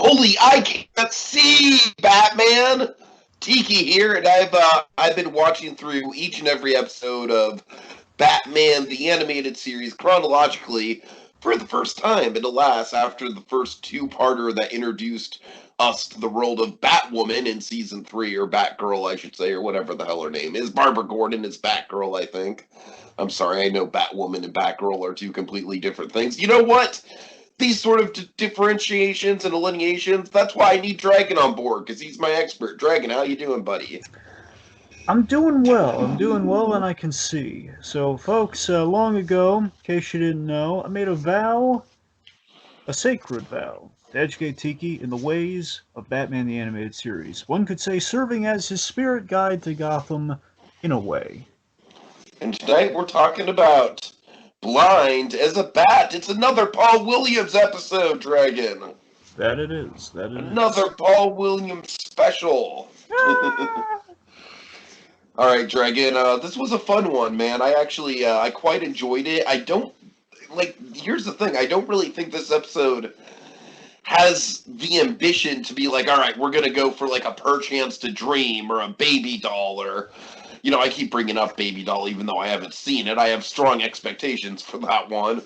Holy, I can't see, Batman! Tiki here, and I've been watching through each and every episode of Batman the Animated Series chronologically for the first time, and alas, after the first two-parter that introduced us to the world of Batwoman in Season 3, or Batgirl, I should say, or whatever the hell her name is. Barbara Gordon is Batgirl, I think. I'm sorry, I know Batwoman and Batgirl are two completely different things. You know what? These sort of differentiations and delineations, that's why I need Dragon on board, because he's my expert. Dragon, how you doing, buddy? I'm doing well, and I can see. So, folks, long ago, in case you didn't know, I made a vow, a sacred vow, to educate Tiki in the ways of Batman the Animated Series. One could say serving as his spirit guide to Gotham in a way. And tonight we're talking about Blind as a Bat. It's another Paul Williams episode, Dragon. That it is, that it Another is. Paul Williams special. All right, Dragon. This was a fun one, man. I quite enjoyed it. I don't like. Here's the thing. I don't really think this episode has the ambition to be like, all right, we're gonna go for like a perchance to dream or a baby doll or, I keep bringing up baby doll even though I haven't seen it. I have strong expectations for that one.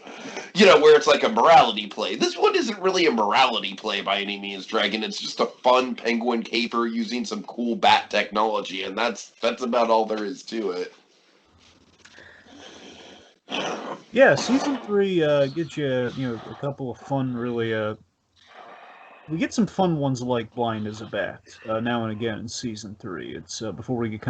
Where it's like a morality play. This one isn't really a morality play by any means, Dragon. It's just a fun penguin caper using some cool bat technology, and that's about all there is to it. Yeah, season 3 gets you, a couple of fun, really, we get some fun ones like Blind as a Bat now and again in season 3. It's before we get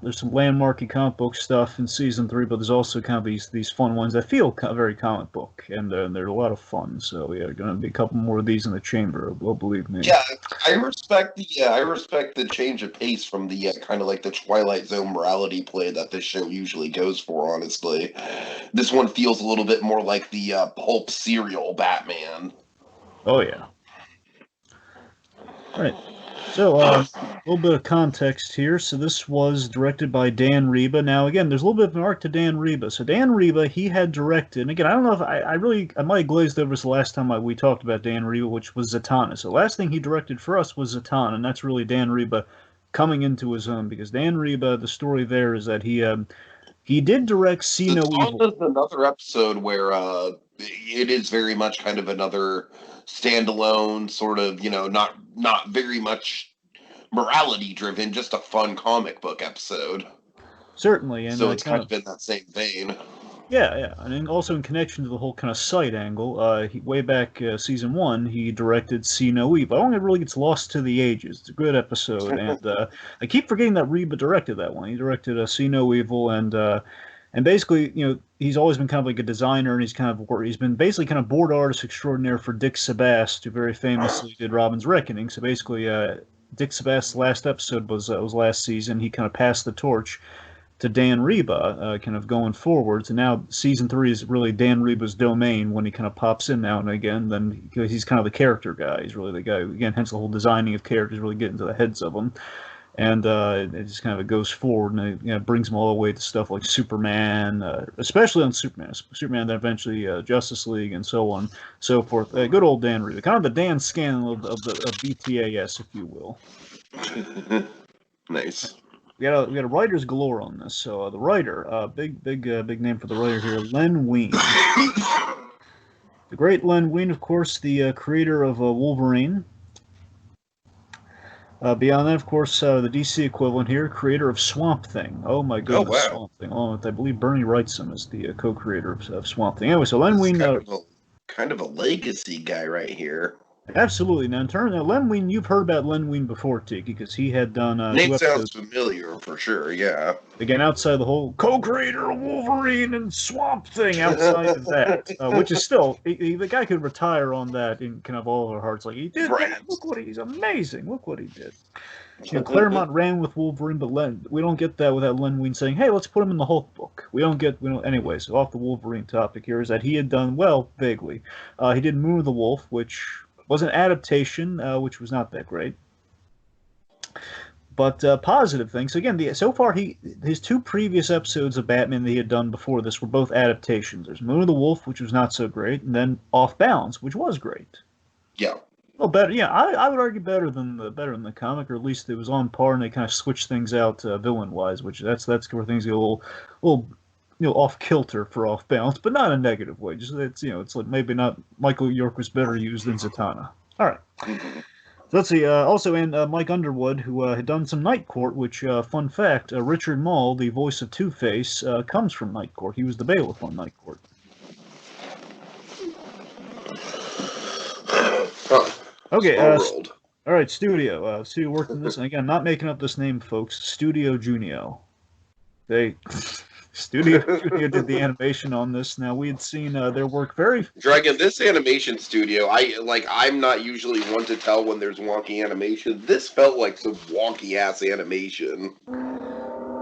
there's some landmarky comic book stuff in season 3, but there's also kind of these fun ones that feel very comic book, and they're a lot of fun. So yeah, going to be a couple more of these in the chamber. Well, believe me. Yeah, I respect the change of pace from the kind of like the Twilight Zone morality play that this show usually goes for. Honestly, this one feels a little bit more like the pulp serial Batman. Oh yeah. All right. So, a little bit of context here. So, this was directed by Dan Reba. Now, again, there's a little bit of an arc to Dan Reba. So, Dan Reba, he had directed, and again, I don't know if I might have glazed over this the last time we talked about Dan Reba, which was Zatanna. So, the last thing he directed for us was Zatanna, and that's really Dan Reba coming into his own, because Dan Reba, the story there is that he did direct See No Evil. Zatanna is another episode where it is very much kind of another standalone sort of, not very much morality driven, just a fun comic book episode. Certainly, and so it's kind of in that same vein. Yeah, and also in connection to the whole kind of sight angle, way back season 1, he directed See No Evil. I don't think it really gets lost to the ages. It's a good episode, and I keep forgetting that Reba directed that one. He directed See No Evil, and basically, he's always been kind of like a designer, and he's been basically kind of board artist extraordinaire for Dick Sebast, who very famously did Robin's Reckoning. So basically, Dick Sebast's last episode was last season. He kind of passed the torch to Dan Reba, kind of going forwards, and now season 3 is really Dan Reba's domain when he kind of pops in now and again. Then he's kind of the character guy. He's really the guy, again, hence the whole designing of characters, really getting to the heads of them. And it just kind of goes forward, and it brings them all the way to stuff like Superman, especially on Superman, then eventually Justice League, and so on, so forth. Good old Dan Reba, kind of the Dan Scanlon of BTAS, if you will. Nice. We got a writers galore on this. So the writer, big name for the writer here, Len Wein. The great Len Wein, of course, the creator of Wolverine. Beyond that, of course, the DC equivalent here, creator of Swamp Thing. Oh my goodness, wow. Swamp Thing. Along with, I believe, Bernie Wrightson is the co-creator of Swamp Thing. Anyway, so Len Wein, kind of a legacy guy right here. Absolutely. Now, in terms of Len Wein, you've heard about Len Wein before, Tiki, because he had done. Name sounds familiar for sure. Yeah. Again, outside the whole co-creator of Wolverine and Swamp Thing, outside of that, which is still the guy could retire on that in kind of all of our hearts. Like he did. Look he's amazing. Look what he did. Claremont ran with Wolverine, but we don't get that without Len Wein saying, "Hey, let's put him in the Hulk book." We don't. Anyway, so off the Wolverine topic here is that he had done vaguely. He did Moon of the Wolf, which was an adaptation, which was not that great. But positive things. So again, so far his 2 previous episodes of Batman that he had done before this were both adaptations. There's Moon of the Wolf, which was not so great, and then Off Balance, which was great. Yeah. Well, better, yeah. I would argue better than the comic, or at least it was on par, and they kind of switched things out villain wise, which that's where things get a little off kilter for off balance, but not in a negative way. Just it's it's like maybe not Michael York was better used than Zatanna. All right. So let's see. Also, and Mike Underwood, who had done some Night Court, which, fun fact, Richard Mall, the voice of Two-Face, comes from Night Court. He was the bailiff on Night Court. Okay, all right, Studio. Studio worked on this, and again, not making up this name, folks. Studio Junio. Studio did the animation on this. Now, we had seen their work very... Dragon, this animation studio, I'm not usually one to tell when there's wonky animation. This felt like some wonky-ass animation.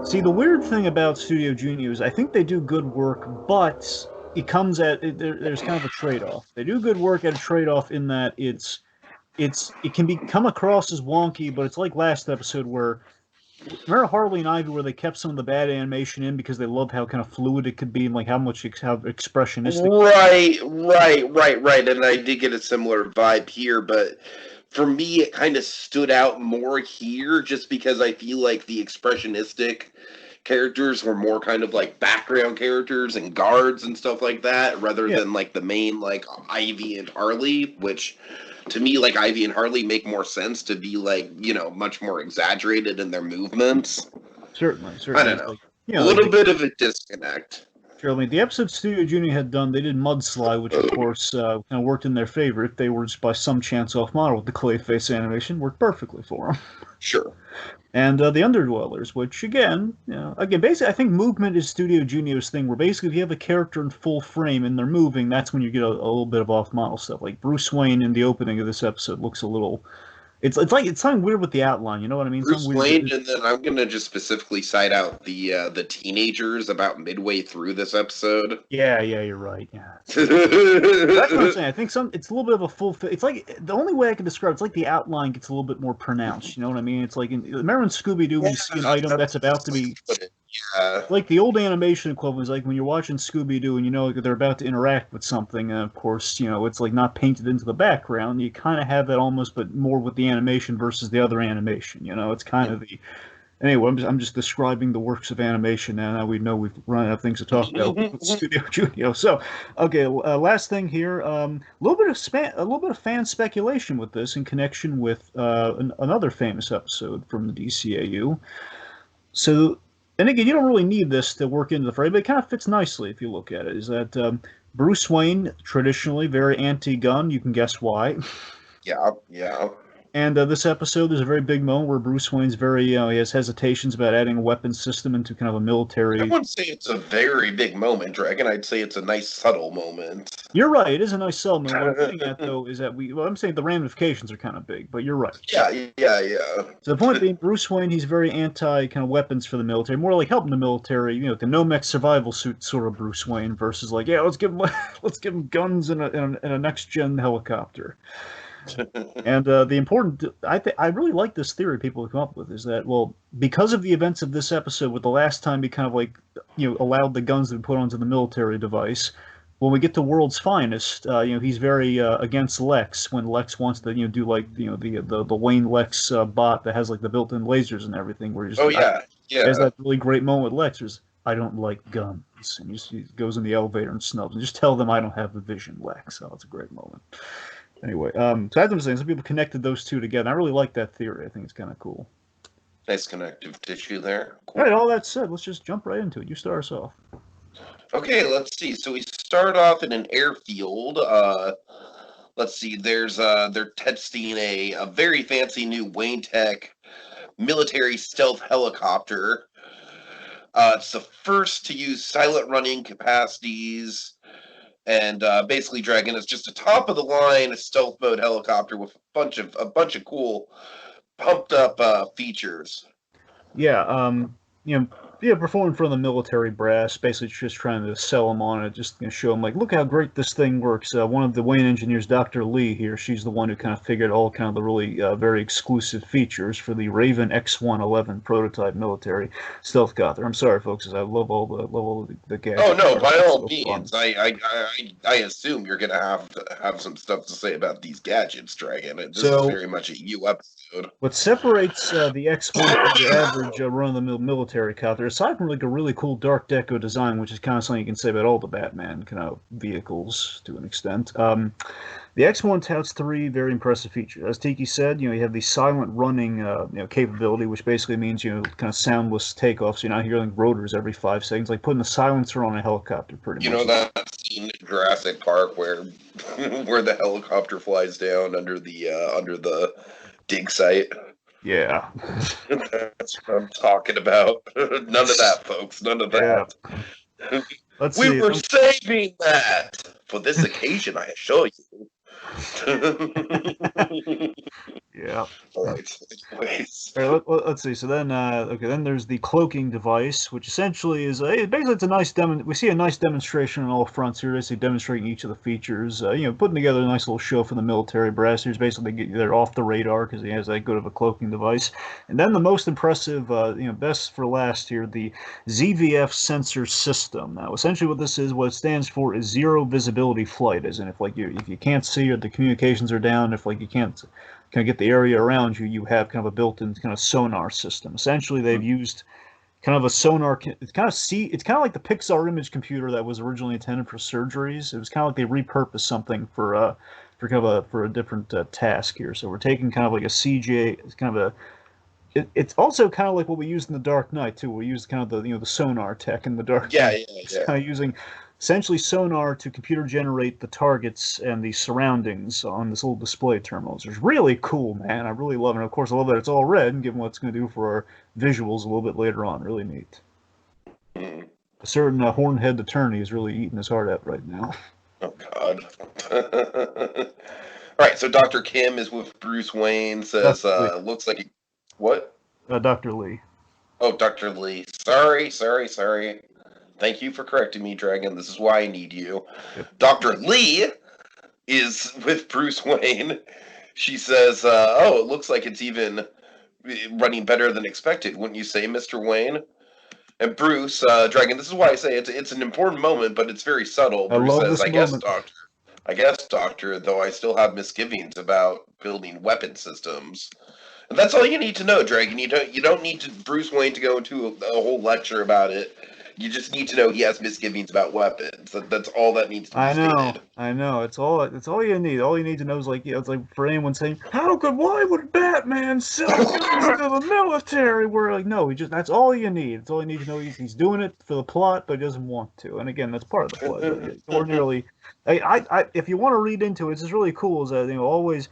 See, the weird thing about Studio Junio is I think they do good work, but it comes at... there's kind of a trade-off. They do good work at a trade-off in that it can come across as wonky, but it's like last episode where... Remember Harley and Ivy, where they kept some of the bad animation in because they loved how kind of fluid it could be and like how expressionistic. Right. And I did get a similar vibe here, but for me, it kind of stood out more here just because I feel like the expressionistic characters were more kind of like background characters and guards and stuff like that, rather than like the main like Ivy and Harley, which. To me, like, Ivy and Harley make more sense to be, like, much more exaggerated in their movements. Certainly. I don't know. Like, a little bit of a disconnect. Sure, I mean, the episode Studio Junior had done, they did Mudslide, which, of course, kind of worked in their favor. If they were just by some chance off model with the Clayface animation, worked perfectly for them. Sure. And the Underdwellers, which, again, basically, I think movement is Studio Junio's thing, where basically if you have a character in full frame and they're moving, that's when you get a little bit of off-model stuff. Like Bruce Wayne in the opening of this episode looks a little... It's something weird with the outline, you know what I mean? Bruce Wayne, and then I'm gonna just specifically cite out the teenagers about midway through this episode. Yeah, you're right. Yeah, that's what I'm saying. I think it's a little bit of a full. It's like the only way I can describe it's like the outline gets a little bit more pronounced. You know what I mean? It's like remember in Scooby Doo when you see an item that's about to be. Yeah. Like the old animation equivalent is like when you're watching Scooby Doo and you know like, they're about to interact with something, and of course it's like not painted into the background. You kind of have that almost, but more with the animation versus the other animation. It's kind of the. Anyway, I'm just describing the works of animation now. Now we know we've run out of things to talk about with Studio Junio. So, okay, last thing here, a little bit of fan speculation with this in connection with another famous episode from the DCAU. So. And again, you don't really need this to work into the frame, but it kind of fits nicely if you look at it. Is that Bruce Wayne, traditionally very anti-gun, you can guess why. Yeah. And this episode, there's a very big moment where Bruce Wayne's he has hesitations about adding a weapons system into kind of a military... I wouldn't say it's a very big moment, Dragon. I'd say it's a nice, subtle moment. You're right. It is a nice subtle moment. What I'm getting at, though, is that I'm saying the ramifications are kind of big, but you're right. Yeah. So the point being, Bruce Wayne, he's very anti kind of weapons for the military, more like helping the military, the Nomex survival suit sort of Bruce Wayne versus like, let's give him guns and a next-gen helicopter. And the important, I really like this theory people have come up with is that, well, because of the events of this episode, with the last time he kind of like, allowed the guns to be put onto the military device, when we get to World's Finest, he's very against Lex when Lex wants to, do like, the Wayne Lex bot that has like the built-in lasers and everything. Where he's there's that really great moment with Lex. Where I don't like guns, and he goes in the elevator and snubs, and just tell them I don't have the vision, Lex. Oh, it's a great moment. Anyway, so as I'm saying, some people connected those two together. I really like that theory. I think it's kind of cool. Nice connective tissue there. Cool. All right, all that said, let's just jump right into it. You start us off. Okay, let's see. So we start off in an airfield. Let's see. They're testing a very fancy new Wayne Tech military stealth helicopter. It's the first to use silent running capacities. And basically, Dragon is just a top of the line stealth mode helicopter with a bunch of cool pumped up features. Yeah, Yeah, performing for the military brass, basically just trying to sell them on it, just show them, like, look how great this thing works. One of the Wayne engineers, Dr. Lee here, she's the one who kind of figured all kind of the really very exclusive features for the Raven X-111 prototype military stealth copter. I'm sorry, folks, as I love all the gadgets. Oh no, by all so means. I assume you're gonna have some stuff to say about these gadgets, Dragon. This is very much a you episode. What separates the X1 from the average run-of-the-mill military copter, aside from like a really cool dark deco design, which is kind of something you can say about all the Batman kind of vehicles to an extent, the X1 touts three very impressive features. As Tiki said, you have the silent running capability, which basically means kind of soundless takeoffs. So you're not hearing rotors every 5 seconds, like putting a silencer on a helicopter, pretty much. You know that scene in Jurassic Park where where the helicopter flies down under the dig site? Yeah. That's what I'm talking about. None of that, folks. None of that. Yeah. We were saving that for this occasion, I assure you. Yeah. All right. Anyways. All right, let's see. So then, then there's the cloaking device, which essentially is basically it's a nice we see a nice demonstration on all fronts here, basically demonstrating each of the features. Putting together a nice little show for the military brass. Here's basically they're off the radar because he has that good of a cloaking device. And then the most impressive, best for last here, the Zvf Sensor System. Now, essentially what this is, what it stands for, is zero visibility flight, as in if you can't see or the communications are down, if you can't kind of get the area around you, you have kind of a built-in kind of sonar system. Essentially, they've used kind of a sonar. It's kind of like the Pixar image computer that was originally intended for surgeries. It was kind of like they repurposed something for a different task here. So we're taking kind of like a CJ. It's kind of it's also kind of like what we used in the Dark Knight too. We used kind of the sonar tech in the Dark Knight. It's kind of using essentially sonar to computer generate the targets and the surroundings on this little display terminal. It's really cool, man. I really love it. And of course, I love that it's all red, and given what it's going to do for our visuals a little bit later on. Really neat. A certain hornhead attorney is really eating his heart out right now. Oh, God. All right, so Dr. Kim is with Bruce Wayne, says, looks like what? Dr. Lee. Oh, Dr. Lee. Sorry. Thank you for correcting me, Dragon. This is why I need you. Yep. Dr. Lee is with Bruce Wayne. She says, it looks like it's even running better than expected, wouldn't you say, Mr. Wayne? And Bruce, Dragon, this is why I say it's an important moment, but it's very subtle. Bruce says, I guess, Doctor, though I still have misgivings about building weapon systems. And that's all you need to know, Dragon. You don't need Bruce Wayne to go into a whole lecture about it. You just need to know he has misgivings about weapons. That's all that needs to be stated. I know. It's all you need. All you need to know is it's like for anyone saying, why would Batman sell guns to the military? We're like, no, that's all you need. It's all you need to know. He's doing it for the plot, but he doesn't want to. And again, that's part of the plot. Ordinarily, if you want to read into it, it's just really cool. Is that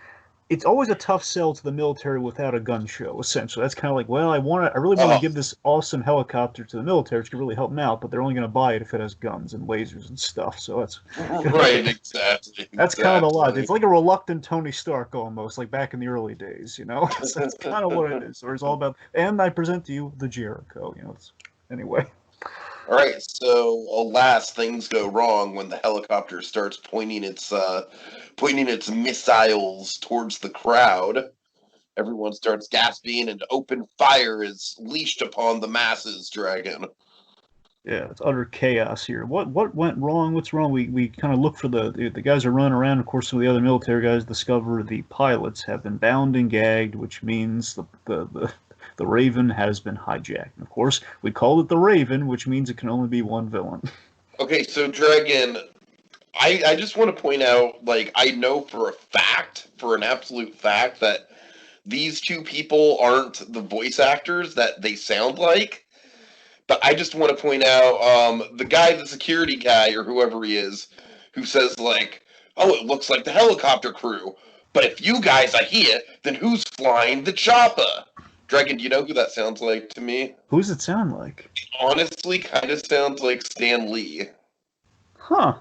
it's always a tough sell to the military without a gun show, essentially. That's kind of like, well, I really want to give this awesome helicopter to the military, which can really help them out, but they're only going to buy it if it has guns and lasers and stuff. So that's right, exactly. That's kind of the logic. It's like a reluctant Tony Stark almost, like back in the early days, That's kind of what it is. Or it's all about, and I present to you the Jericho, anyway. All right, so alas, things go wrong when the helicopter starts pointing its missiles towards the crowd. Everyone starts gasping, and open fire is leashed upon the masses, Dragon. Yeah, it's utter chaos here. What went wrong? What's wrong? We kind of look for the guys are running around. Of course, some of the other military guys discover the pilots have been bound and gagged, which means the Raven has been hijacked. And of course, we called it the Raven, which means it can only be one villain. Okay, so Dragon, I just want to point out, I know for an absolute fact, that these two people aren't the voice actors that they sound like. But I just want to point out, the security guy, or whoever he is, who says, it looks like the helicopter crew. But if you guys are here, then who's flying the chopper? Dragon, do you know who that sounds like to me? Who does it sound like? It honestly kind of sounds like Stan Lee. Huh.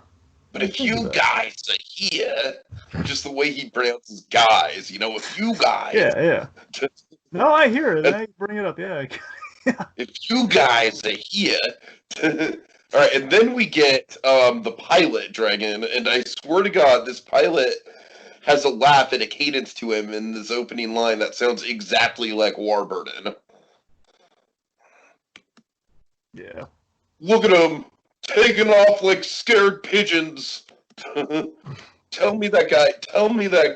But if you guys are here, just the way he pronounces guys, if you guys... Yeah. No, I hear it. I bring it up, yeah. If you guys are here. All right, and then we get the pilot dragon, and I swear to God, this pilot has a laugh and a cadence to him in this opening line that sounds exactly like Warburton. Yeah. Look at him, taking off like scared pigeons. Tell me that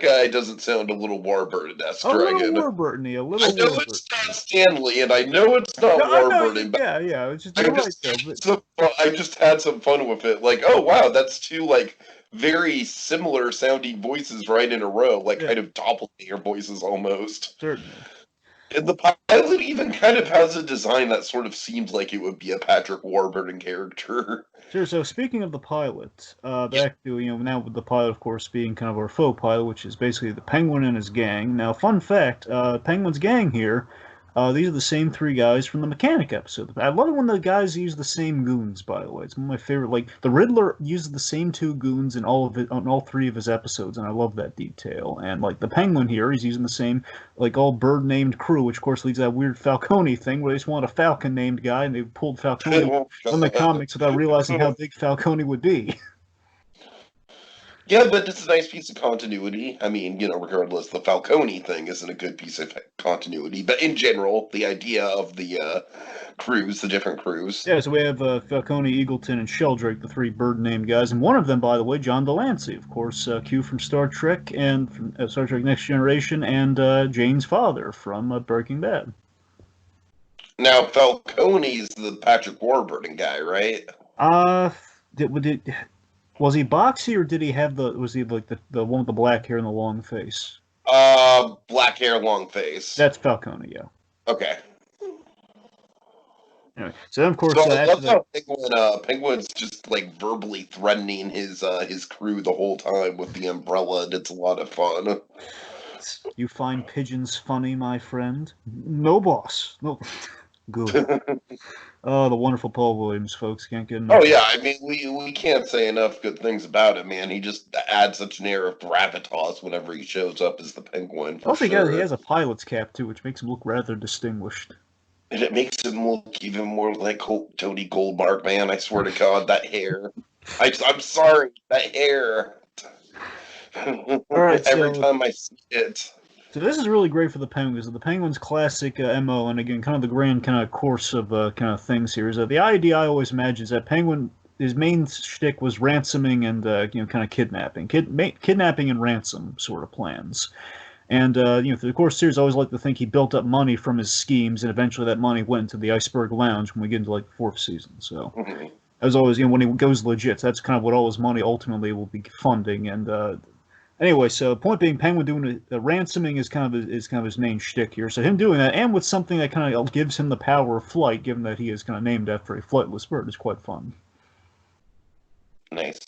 guy doesn't sound a little Warburton-esque, Dragon. A little Warburton-y, a little I know Warburton. it's not Stanley, and I know it's not Warburton, but yeah, it's just, I just had some fun with it. Like, oh wow, that's two like very similar sounding voices right in a row, like kind of doppelganger voices almost. Certainly. And the pilot even kind of has a design that sort of seems like it would be a Patrick Warburton character. Sure. So speaking of the pilot, back to now with the pilot, of course, being kind of our faux pilot, which is basically the Penguin and his gang. Now, fun fact: Penguin's gang here. These are the same three guys from the Mechanic episode. I love it when the guys use the same goons. By the way, it's one of my favorite. Like the Riddler uses the same two goons in all three of his episodes, and I love that detail. And like the Penguin here, he's using the same like all bird-named crew, which of course leads to that weird Falcone thing where they just want a Falcon-named guy, and they pulled Falcone from the comics without realizing how big Falcone would be. Yeah, but it's a nice piece of continuity. I mean, regardless, the Falcone thing isn't a good piece of continuity, but in general, the idea of the crews, the different crews. Yeah, so we have Falcone, Eagleton, and Sheldrake, the three bird-named guys, and one of them, by the way, John Delancey, of course, Q from Star Trek and from Star Trek Next Generation, and Jane's father from Breaking Bad. Now, Falcone's the Patrick Warburton guy, right? Was he boxy, or did he have was he like the one with the black hair and the long face? Black hair, long face. That's Falcone, yeah. Okay. Anyway, so then of course, I love how Penguin's just like verbally threatening his crew the whole time with the umbrella, and it's a lot of fun. You find pigeons funny, my friend? No, boss. No. Good. Oh, the wonderful Paul Williams, folks. Can't get enough. Oh, yeah. I mean, we can't say enough good things about him, man. He just adds such an air of gravitas whenever he shows up as the Penguin. Also, he has a pilot's cap, too, which makes him look rather distinguished. And it makes him look even more like Tony Goldmark, man. I swear to God, that hair. I'm sorry, that hair. All right, every time I see it. So this is really great for the Penguin, because the Penguin's classic MO, and again, kind of the grand kind of course of kind of things here, is that the idea I always imagine is that Penguin, his main shtick was ransoming and kind of kidnapping, kidnapping and ransom sort of plans. And through the course of the series, I always like to think he built up money from his schemes, and eventually that money went into the Iceberg Lounge when we get into like the fourth season. So as always, when he goes legit, that's kind of what all his money ultimately will be funding. And anyway, so point being, Penguin doing the ransoming is kind of his main shtick here. So him doing that, and with something that kind of gives him the power of flight, given that he is kind of named after a flightless bird, is quite fun. Nice.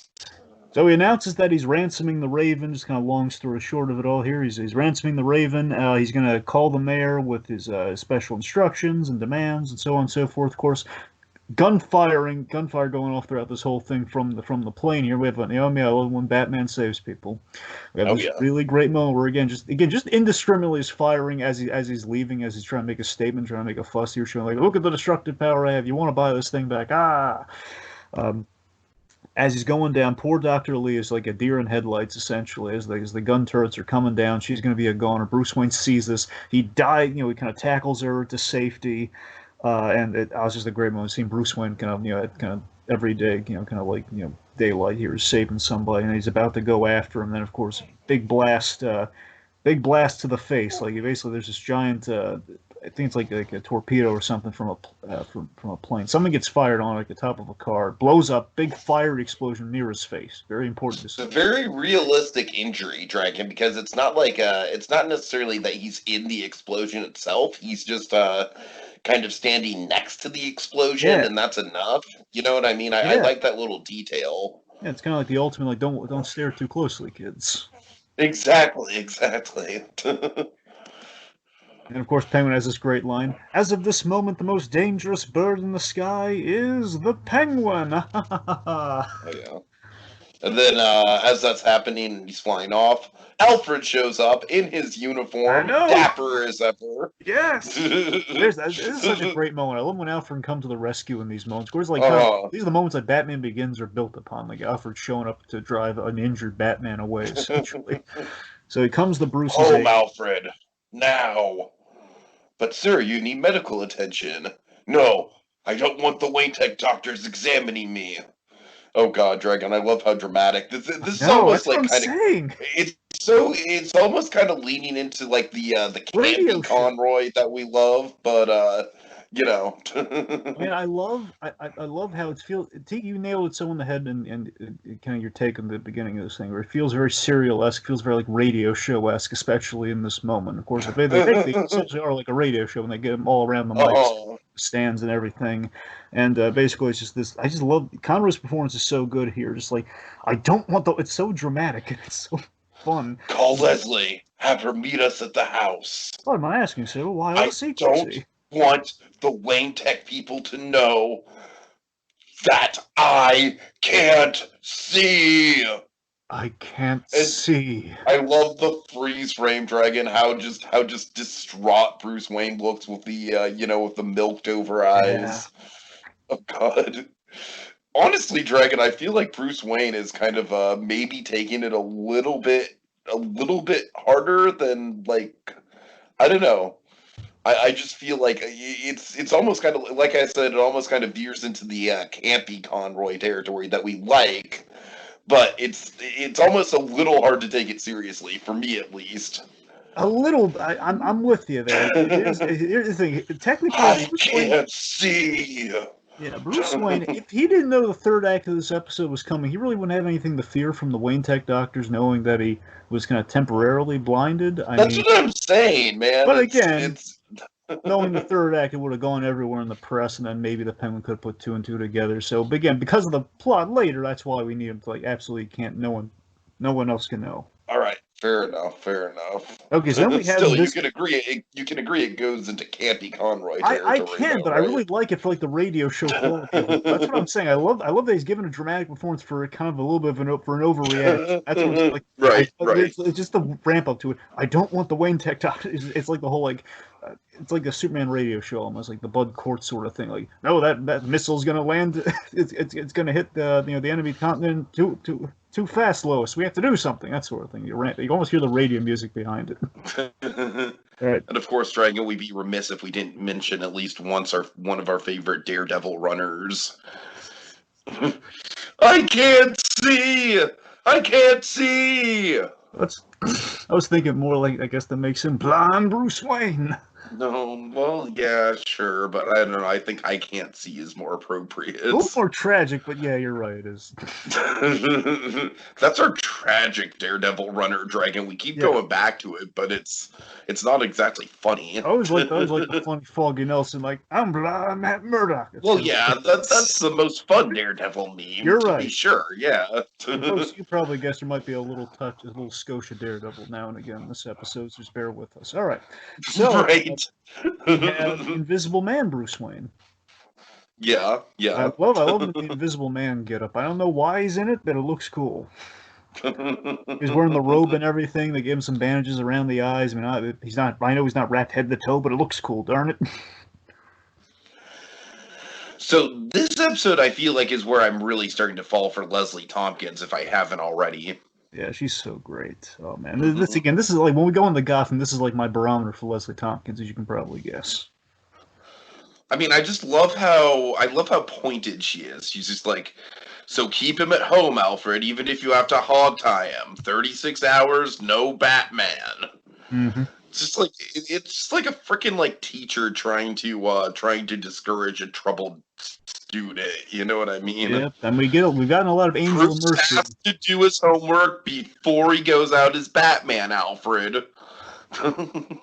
So he announces that he's ransoming the Raven. Just kind of long story short of it all here, he's ransoming the Raven. He's going to call the mayor with his special instructions and demands and so on and so forth. Of course, gunfire going off throughout this whole thing from the plane here. We have when Batman saves people. We have this really great moment where just indiscriminately is firing as he's leaving, as he's trying to make a statement, trying to make a fuss here, showing like, look at the destructive power I have. You want to buy this thing back? As he's going down, poor Dr. Lee is like a deer in headlights, essentially, as the gun turrets are coming down. She's going to be a goner. Bruce Wayne sees this. He died, he kind of tackles her to safety. And it was just a great moment seeing Bruce Wayne kind of every day, kind of like, daylight here is saving somebody, and he's about to go after him. Then, of course, big blast to the face. Like, basically, there's this giant, I think it's like a torpedo or something from a plane. Something gets fired on like the top of a car, blows up, big fire explosion near his face. Very important to see. It's a very realistic injury, Dragon, because it's not like it's not necessarily that he's in the explosion itself. He's just kind of standing next to the explosion, and that's enough. You know what I mean? I like that little detail. Yeah, it's kind of like the ultimate, like, don't stare too closely, kids. Exactly. And of course, Penguin has this great line: "As of this moment, the most dangerous bird in the sky is the Penguin." Oh yeah. And then, as that's happening and he's flying off, Alfred shows up in his uniform, dapper as ever. Yes! This is such a great moment. I love when Alfred comes to the rescue in these moments. Of course, like, these are the moments that Batman Begins are built upon. Like, Alfred showing up to drive an injured Batman away, essentially. So he comes to Bruce's Home, Alfred. Now. But, sir, you need medical attention. No, I don't want the Wayne Tech doctors examining me. Oh God, Dragon! I love how dramatic this is. Almost like kind of. It's almost kind of leaning into like the campy Conroy that we love, but you know. I mean, I love how it feels. You nailed it so in the head, and kind of your take on the beginning of this thing, where it feels very serial-esque, feels very like radio show-esque, especially in this moment. Of course, they essentially are like a radio show when they get them all around the mics, stands, and everything. And basically, it's just this. I just love Conroy's performance is so good here. Just like I don't want the. It's so dramatic and it's so fun. Call Leslie. Have her meet us at the house. What am I asking, sir? Why all the secrecy? Want the Wayne Tech people to know that I can't see. I can't see. I love the freeze frame, Dragon. How just distraught Bruce Wayne looks with the with the milked over eyes. Yeah. Oh God. Honestly, Dragon, I feel like Bruce Wayne is kind of maybe taking it a little bit harder than like I don't know. I just feel like it's almost kind of like I said, it almost kind of veers into the campy Conroy territory that we like, but it's almost a little hard to take it seriously for me at least. A little, I'm with you there. Here's the thing. Technically, I can't see. Yeah, Bruce Wayne, if he didn't know the third act of this episode was coming, he really wouldn't have anything to fear from the Wayne Tech doctors knowing that he was kind of temporarily blinded. That's what I'm saying, man. But again, knowing the third act, it would have gone everywhere in the press, and then maybe the Penguin could have put two and two together. So, but again, because of the plot later, that's why we need him to, like, absolutely can't, no one else can know. All right. Fair enough. Okay, so then we have still, you can agree it goes into campy Conroy territory. I can, but right? I really like it for like the radio show quality. That's what I'm saying. I love that he's given a dramatic performance for kind of a little bit of an overreaction. That's what it's like. Right. It's just the ramp up to it. I don't want the Wayne Tech doctor. It's like the whole like. It's like a Superman radio show, almost like the Bud Cort sort of thing. Like, no, that missile's gonna land. It's gonna hit the enemy continent too fast, Lois. We have to do something. That sort of thing. You almost hear the radio music behind it. All right. And of course, Dragon, we'd be remiss if we didn't mention at least once one of our favorite Daredevil runners. I can't see. I was thinking more like, I guess, that makes him blind Bruce Wayne. No, well, yeah, sure, but I don't know. I think I can't see is more appropriate. A little more tragic, but yeah, you're right. It is. That's our tragic Daredevil runner, Dragon. We keep going back to it, but it's not exactly funny. I always like the funny Foggy Nelson, like, I'm blind, Matt Murdock. Well, yeah, that's the most fun Daredevil meme. You're right. To be sure, yeah. You probably guessed there might be a little Scotia Daredevil now and again in this episode, so just bear with us. All right. So, right. We have Invisible Man Bruce Wayne. Yeah. I love the Invisible Man getup. I don't know why he's in it, but it looks cool. He's wearing the robe and everything. They give him some bandages around the eyes. I mean, he's not. I know he's not wrapped head to toe, but it looks cool. Darn it. So this episode, I feel like, is where I'm really starting to fall for Leslie Tompkins, if I haven't already. Yeah, she's so great. Oh man, this is like when we go into Gotham. This is like my barometer for Leslie Tompkins, as you can probably guess. I mean, I just love how pointed she is. She's just like, so keep him at home, Alfred, even if you have to hog tie him. 36 hours, no Batman. Mm-hmm. It's just like a freaking like teacher trying to discourage a troubled student. You know what I mean? Yep. And we've gotten a lot of Angel of Mercy. Has to do his homework before he goes out as Batman, Alfred.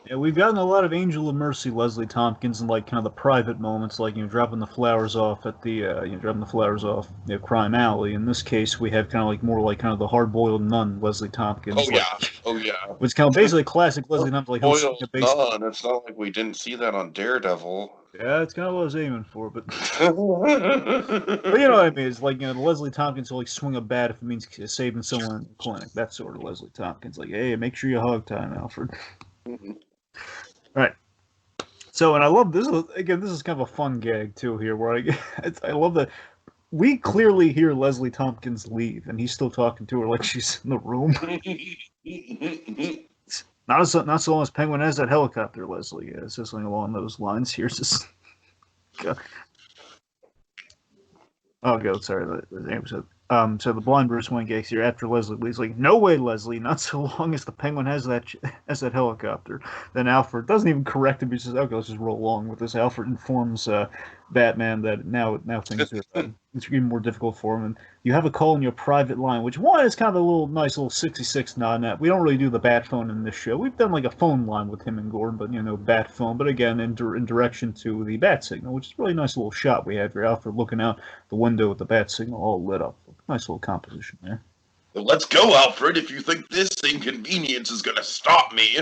Yeah, we've gotten a lot of Angel of Mercy Leslie Tompkins in like kind of the private moments, like dropping the flowers off at the Crime Alley. In this case, we have kind of like more like kind of the hard-boiled nun Leslie Tompkins. Oh yeah. Oh yeah. Which kind of basically classic Leslie Knope, like he'll swing Boiled a baseball. none. It's not like we didn't see that on Daredevil. Yeah, it's kind of what I was aiming for, but but you know what I mean? It's like, the Leslie Tompkins will like swing a bat if it means saving someone in the clinic. That sort of Leslie Tompkins. Like, hey, make sure you hug time, Alfred. All right. So, and I love this. This is kind of a fun gag too here, where I love that we clearly hear Leslie Tompkins leave, and he's still talking to her like she's in the room. Not so long as Penguin has that helicopter, Leslie. Yeah, it's just something along those lines here. It's just. Oh, God, sorry. The name said. So the blind Bruce Wayne gags here after Leslie leaves, like, no way, Leslie, not so long as the Penguin has that helicopter. Then Alfred doesn't even correct him. He says, okay, let's just roll along with this. Alfred informs Batman that now things are it's even more difficult for him. And you have a call in your private line, which one is kind of a nice little 66 nod. That we don't really do the bat phone in this show. We've done like a phone line with him and Gordon, but bat phone. But again, in direction to the bat signal, which is a really nice little shot we have here. Alfred looking out the window with the bat signal all lit up. Nice little composition there. Let's go, Alfred, if you think this inconvenience is going to stop me.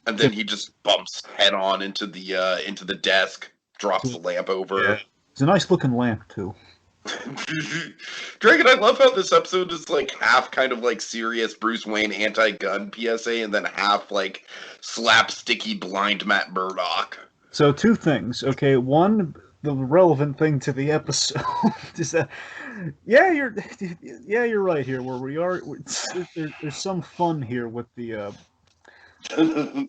And then he just bumps head on into the desk, drops the lamp over. Yeah. It's a nice looking lamp, too. Dragon, I love how this episode is like half kind of like serious Bruce Wayne anti-gun PSA and then half like slapsticky blind Matt Murdock. So two things. Okay, one, the relevant thing to the episode is that you're right here where we are. There's some fun here with the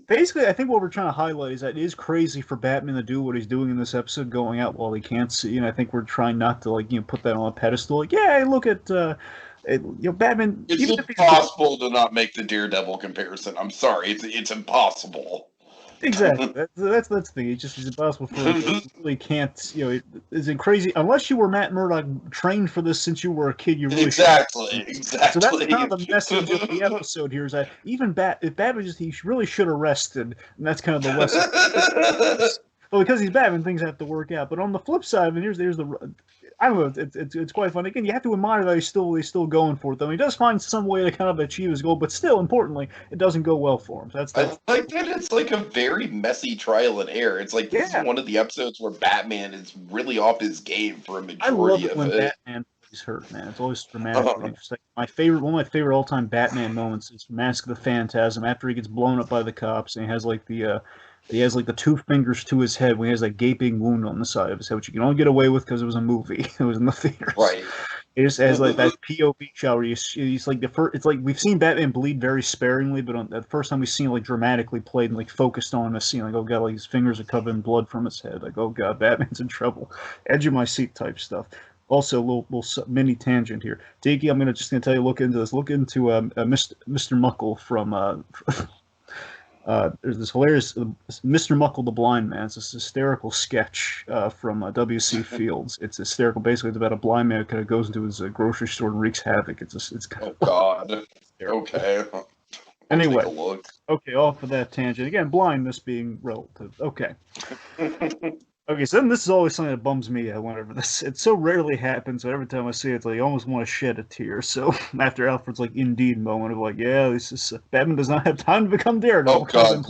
basically, I think what we're trying to highlight is that it is crazy for Batman to do what he's doing in this episode, going out while he can't see. And I think we're trying not to put that on a pedestal. Like, yeah, look at Batman. It's impossible to not make the Daredevil comparison. I'm sorry, it's impossible. Exactly. That's the thing. It's impossible for him. You really can't. Is it crazy? Unless you were Matt Murdock, trained for this since you were a kid, you really exactly. So that's kind of the message of the episode here. Is that even if Batman he really should have rested, and that's kind of the lesson. Well, because he's Batman, things have to work out. But on the flip side, here's the. I don't know. It's quite fun. Again, you have to admire that he's still going for it. Though he does find some way to kind of achieve his goal, but still, importantly, it doesn't go well for him. So that's I like that. It's like a very messy trial and error. It's like this is one of the episodes where Batman is really off his game for a majority of it. I love it when Batman plays hurt, man. It's always dramatically interesting. One of my favorite all-time Batman moments is Mask of the Phantasm after he gets blown up by the cops and he has like the. He has like the two fingers to his head when he has that gaping wound on the side of his head, which you can only get away with because it was a movie. It was in the theaters. Right. It just has like that POV shot where he's like the first. It's like we've seen Batman bleed very sparingly, but on the first time we've seen like dramatically played and like focused on a scene, like, oh god, like his fingers are covered in blood from his head. Like, oh god, Batman's in trouble. Edge of my seat type stuff. Also, a little mini tangent here. Tiki, I'm just gonna tell you, look into this. Look into Mr. Muckle from. There's this hilarious Mr. Muckle the Blind Man. It's this hysterical sketch from W.C. Fields. It's hysterical. Basically, it's about a blind man who kind of goes into his grocery store and wreaks havoc. It's kind of God. Okay. Anyway, okay, off of that tangent. Again, blindness being relative. Okay. Okay, so then this is always something that bums me out whenever it so rarely happens, so every time I see it, it's like I almost want to shed a tear. So after Alfred's like indeed moment of like, yeah, this is Batman does not have time to become Daredevil. Oh god,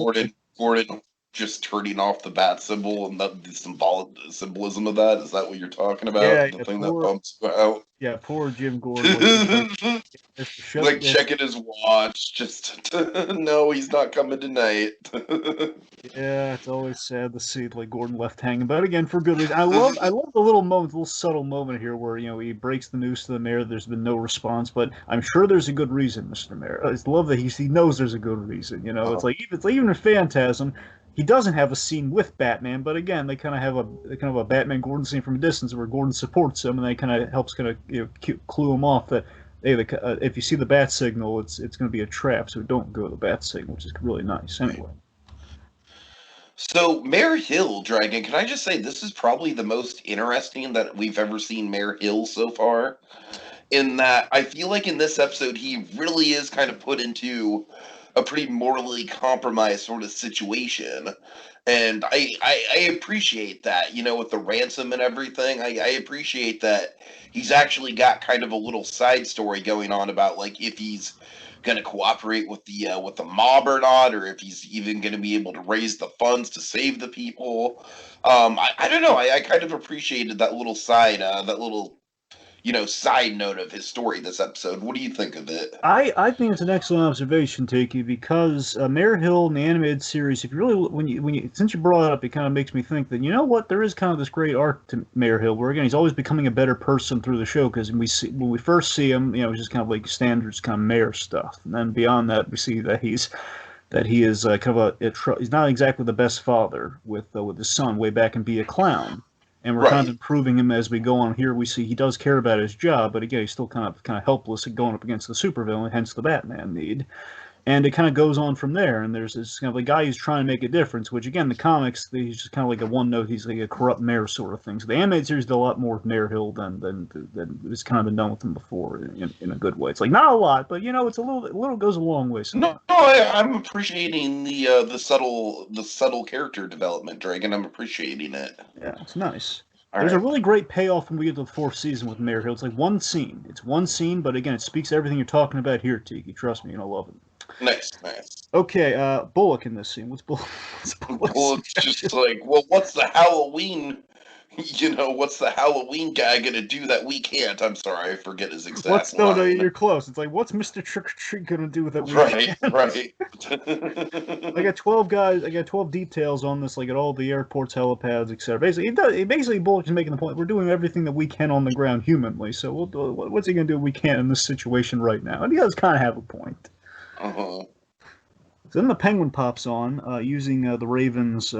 Gordon just turning off the bat symbol and the symbolism of that. Is that what you're talking about? Yeah, the thing that bumps you out. Yeah, poor Jim Gordon. Like checking his watch, just no, he's not coming tonight. Yeah, it's always sad to see like Gordon left hanging, but again, for good reason. I love the little moment, the little subtle moment here where he breaks the news to the mayor. There's been no response, but I'm sure there's a good reason, Mr. Mayor. I love that he knows there's a good reason. It's like even in Phantasm. He doesn't have a scene with Batman, but again, they kind of have a Batman Gordon scene from a distance where Gordon supports him, and they kind of helps clue him off that hey, if you see the bat signal, it's going to be a trap, so don't go to the bat signal, which is really nice. Anyway. So Mayor Hill, Dragon, can I just say this is probably the most interesting that we've ever seen Mayor Hill so far. In that I feel like in this episode he really is kind of put into a pretty morally compromised sort of situation. And I appreciate that, with the ransom and everything. I appreciate that he's actually got kind of a little side story going on about like if he's going to cooperate with the mob or not, or if he's even going to be able to raise the funds to save the people. I don't know. I kind of appreciated that little side note of his story this episode. What do you think of it? I think it's an excellent observation, Tiki, because Mayor Hill in the animated series, if you really since you brought it up, it kind of makes me think that there is kind of this great arc to Mayor Hill, where again he's always becoming a better person through the show. Because when we first see him, he's just kind of like standards kind of mayor stuff, and then beyond that, we see that he is kind of he's not exactly the best father with his son way back in Be a Clown. And we're kind of improving him as we go on. Here we see he does care about his job, but again, he's still kind of helpless and going up against the supervillain, hence the Batman need. And it kind of goes on from there. And there's this kind of a guy who's trying to make a difference, which again, the comics, he's just kind of like a one note. He's like a corrupt mayor sort of thing. So the animated series did a lot more with Mayor Hill than it's kind of been done with him before in a good way. It's like not a lot, but it's a little goes a long way. So. No, I'm appreciating the subtle character development, Dragon. I'm appreciating it. Yeah, it's nice. There's a really great payoff when we get to the fourth season with Mayor Hill. It's like one scene. It's one scene, but again, it speaks to everything you're talking about here, Tiki. Trust me, you're going to love it. Nice. Okay, Bullock in this scene. What's Bullock? Bullock's just like, well, what's the Halloween guy gonna do that we can't? I'm sorry, I forget his exact line. No, you're close. It's like, what's Mr. Trick or Treat gonna do that we can't? Right. I got 12 guys. I got 12 details on this, like at all the airports, helipads, etc. Basically, Bullock is making the point: we're doing everything that we can on the ground humanly. So what's he gonna do? We can't in this situation right now, and he does kind of have a point. Uh-huh. So then the Penguin pops on, using the Raven's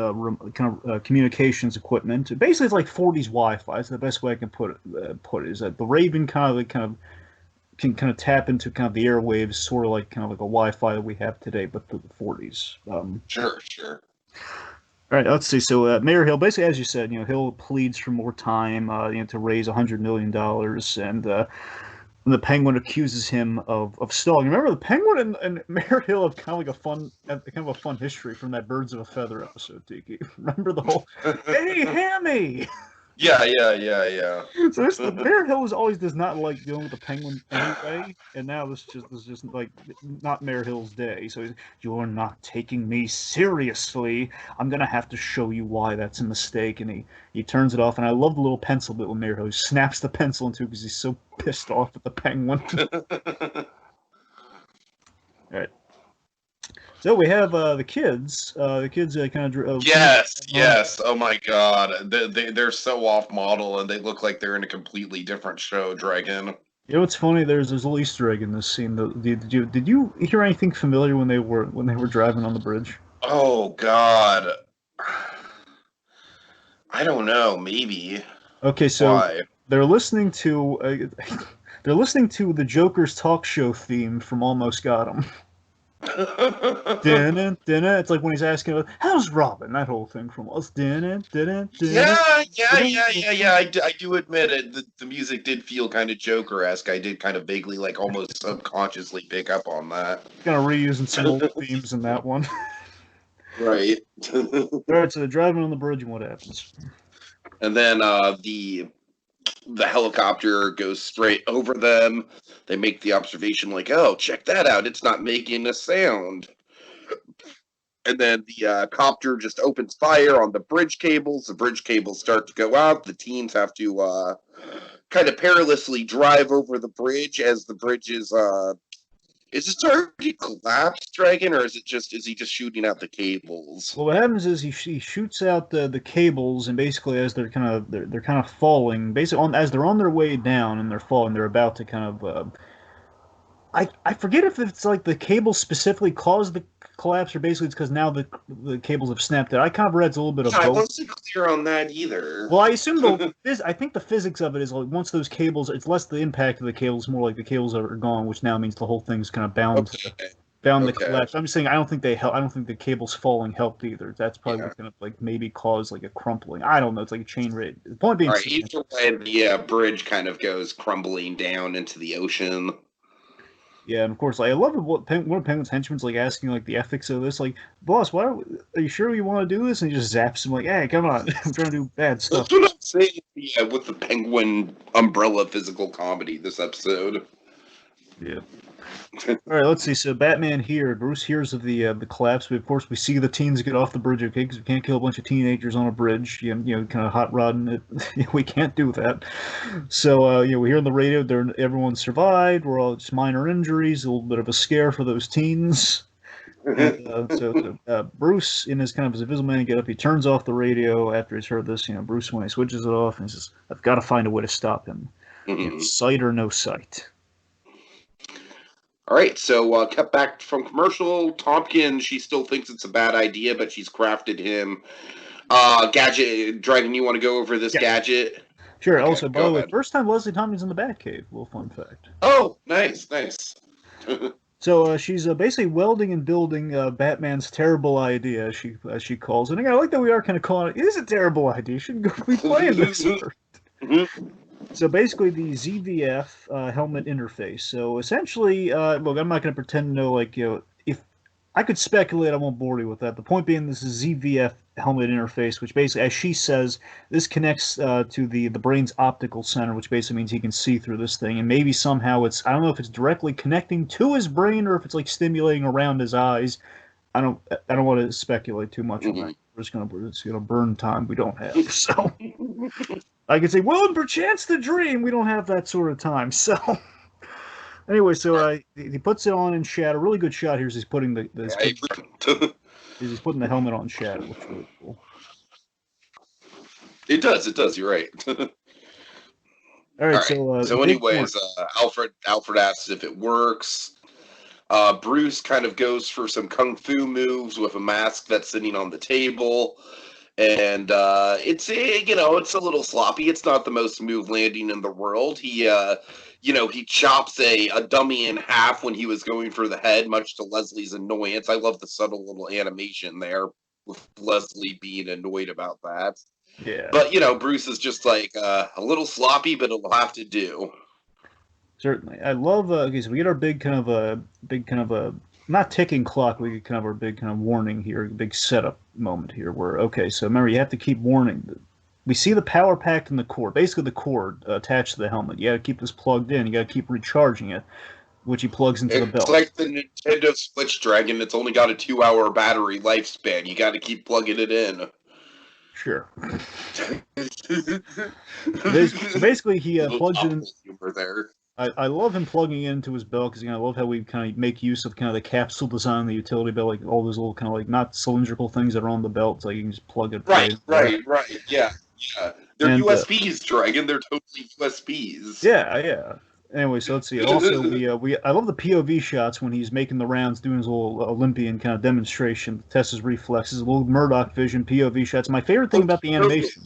communications equipment. Basically, it's like 40s Wi-Fi. It's the best way I can put it. Is that the Raven can tap into kind of the airwaves, sort of like a Wi-Fi that we have today, but through the 40s. Sure. All right, let's see. So Mayor Hill, basically, as you said, Hill pleads for more time, to raise $100 million, and the Penguin accuses him of stalling. Remember, the Penguin and Mayor Hill have kind of a fun history from that Birds of a Feather episode, Tiki. Remember the whole, hey, Hammy! Yeah. So the Mayor Hill always does not like dealing with the Penguin anyway, and now this is just like not Mayor Hill's day. So you're not taking me seriously. I'm gonna have to show you why that's a mistake. And he turns it off. And I love the little pencil bit when Mayor Hill snaps the pencil into because he's so pissed off at the Penguin. All right. So we have the kids. The kids kind of. Yes. Oh my God, they're so off model, and they look like they're in a completely different show. Dragon. You know what's funny? There's a little Easter egg in this scene. Did you hear anything familiar when they were driving on the bridge? Oh God, I don't know. Maybe. Okay, so Why? they're listening to the Joker's talk show theme from Almost Got Him. It's like when he's asking, "How's Robin?" That whole thing from us. Yeah. I do admit it. The music did feel kind of Joker-esque. I did kind of vaguely, like, almost subconsciously pick up on that. Kind of reusing some old themes in that one. Right. All right, so they're driving on the bridge, and what happens? And then the helicopter goes straight over them. They make the observation like, oh, check that out. It's not making a sound. And then the copter just opens fire on the bridge cables. The bridge cables start to go out. The teens have to kind of perilously drive over the bridge as the bridge is it starting to collapse, Dragon, or is he just shooting out the cables? Well, what happens is he shoots out the cables, and basically as they're kind of falling, basically as they're on their way down and they're falling, they're about to kind of. I forget if it's like the cables specifically caused the collapse, or basically it's because now the cables have snapped out. I kind of read a little bit of both. I wasn't clear on that either. Well, I assume I think the physics of it is like once those cables, it's less the impact of the cables, more like the cables are gone, which now means the whole thing's kind of bound to collapse. I'm just saying I don't think they help. I don't think the cables falling helped either. That's probably what's gonna like maybe cause like a crumpling. I don't know. It's like a chain reaction. The point being, either way, the bridge kind of goes crumbling down into the ocean. Yeah, and of course, like, I love what one of Penguin's henchmen's like asking like the ethics of this. Like, boss, are you sure you want to do this? And he just zaps him like, hey, come on, I'm trying to do bad stuff. That's what I'm saying. Yeah, with the Penguin umbrella physical comedy this episode. Yeah. All right, let's see. So Batman here, Bruce hears of the collapse. Of course, we see the teens get off the bridge. Okay, because we can't kill a bunch of teenagers on a bridge. Kind of hot rodding it. We can't do that. So we hear on the radio, everyone survived. We're all just minor injuries, a little bit of a scare for those teens. And, Bruce, in his kind of his invisible man get up, he turns off the radio after he's heard this. Bruce, when he switches it off, and he says, "I've got to find a way to stop him. Sight or no sight." All right, so cut back from commercial. Tompkins, she still thinks it's a bad idea, but she's crafted him. Gadget, Dragon, you want to go over this gadget? Sure. Okay, also, by the way, first time Leslie Tompkins in the Batcave. Little fun fact. Oh, nice. So she's basically welding and building Batman's terrible idea, as she calls it. And I like that we are kind of calling it. It is a terrible idea. You shouldn't go be playing this. So basically, the Zbf Helmet Interface. So essentially, look, I'm not going to pretend to know, if I could speculate, I won't bore you with that. The point being, this is Zbf Helmet Interface, which basically, as she says, this connects to the brain's optical center, which basically means he can see through this thing. And maybe somehow I don't know if it's directly connecting to his brain or if it's like stimulating around his eyes. I don't want to speculate too much on that. It's gonna burn time we don't have. So I could say, well, and perchance the dream. We don't have that sort of time. So anyway, so he puts it on in Shadow. Really good shot here. He's putting he's putting the helmet on Shadow, which is really cool. It does. You're right. All right. So anyways, Alfred asks if it works. Bruce kind of goes for some kung fu moves with a mask that's sitting on the table, and it's a little sloppy. It's not the most smooth landing in the world. He chops a dummy in half when he was going for the head, much to Leslie's annoyance. I love the subtle little animation there with Leslie being annoyed about that. Yeah. But Bruce is just like a little sloppy, but it'll have to do. Certainly. I love, okay, so we get our big kind of a, not ticking clock, we get kind of our big kind of warning here, big setup moment here where, okay, so remember, you have to keep warning. We see the power pack in the cord, basically the cord attached to the helmet. You got to keep this plugged in, you got to keep recharging it, which he plugs into the belt. It's like the Nintendo Switch, Dragon. It's only got a 2-hour battery lifespan. You got to keep plugging it in. Sure. So basically, he plugs it in. There. I love him plugging it into his belt because I love how we kind of make use of kind of the capsule design of the utility belt, like all those little kind of like not cylindrical things that are on the belt, so you can just plug it. Right. Yeah. They're USBs, Dragon. They're totally USBs. Yeah. Anyway, so let's see. Also, I love the POV shots when he's making the rounds, doing his little Olympian kind of demonstration, to test his reflexes, a little Murdoch vision, POV shots. My favorite thing about the animation.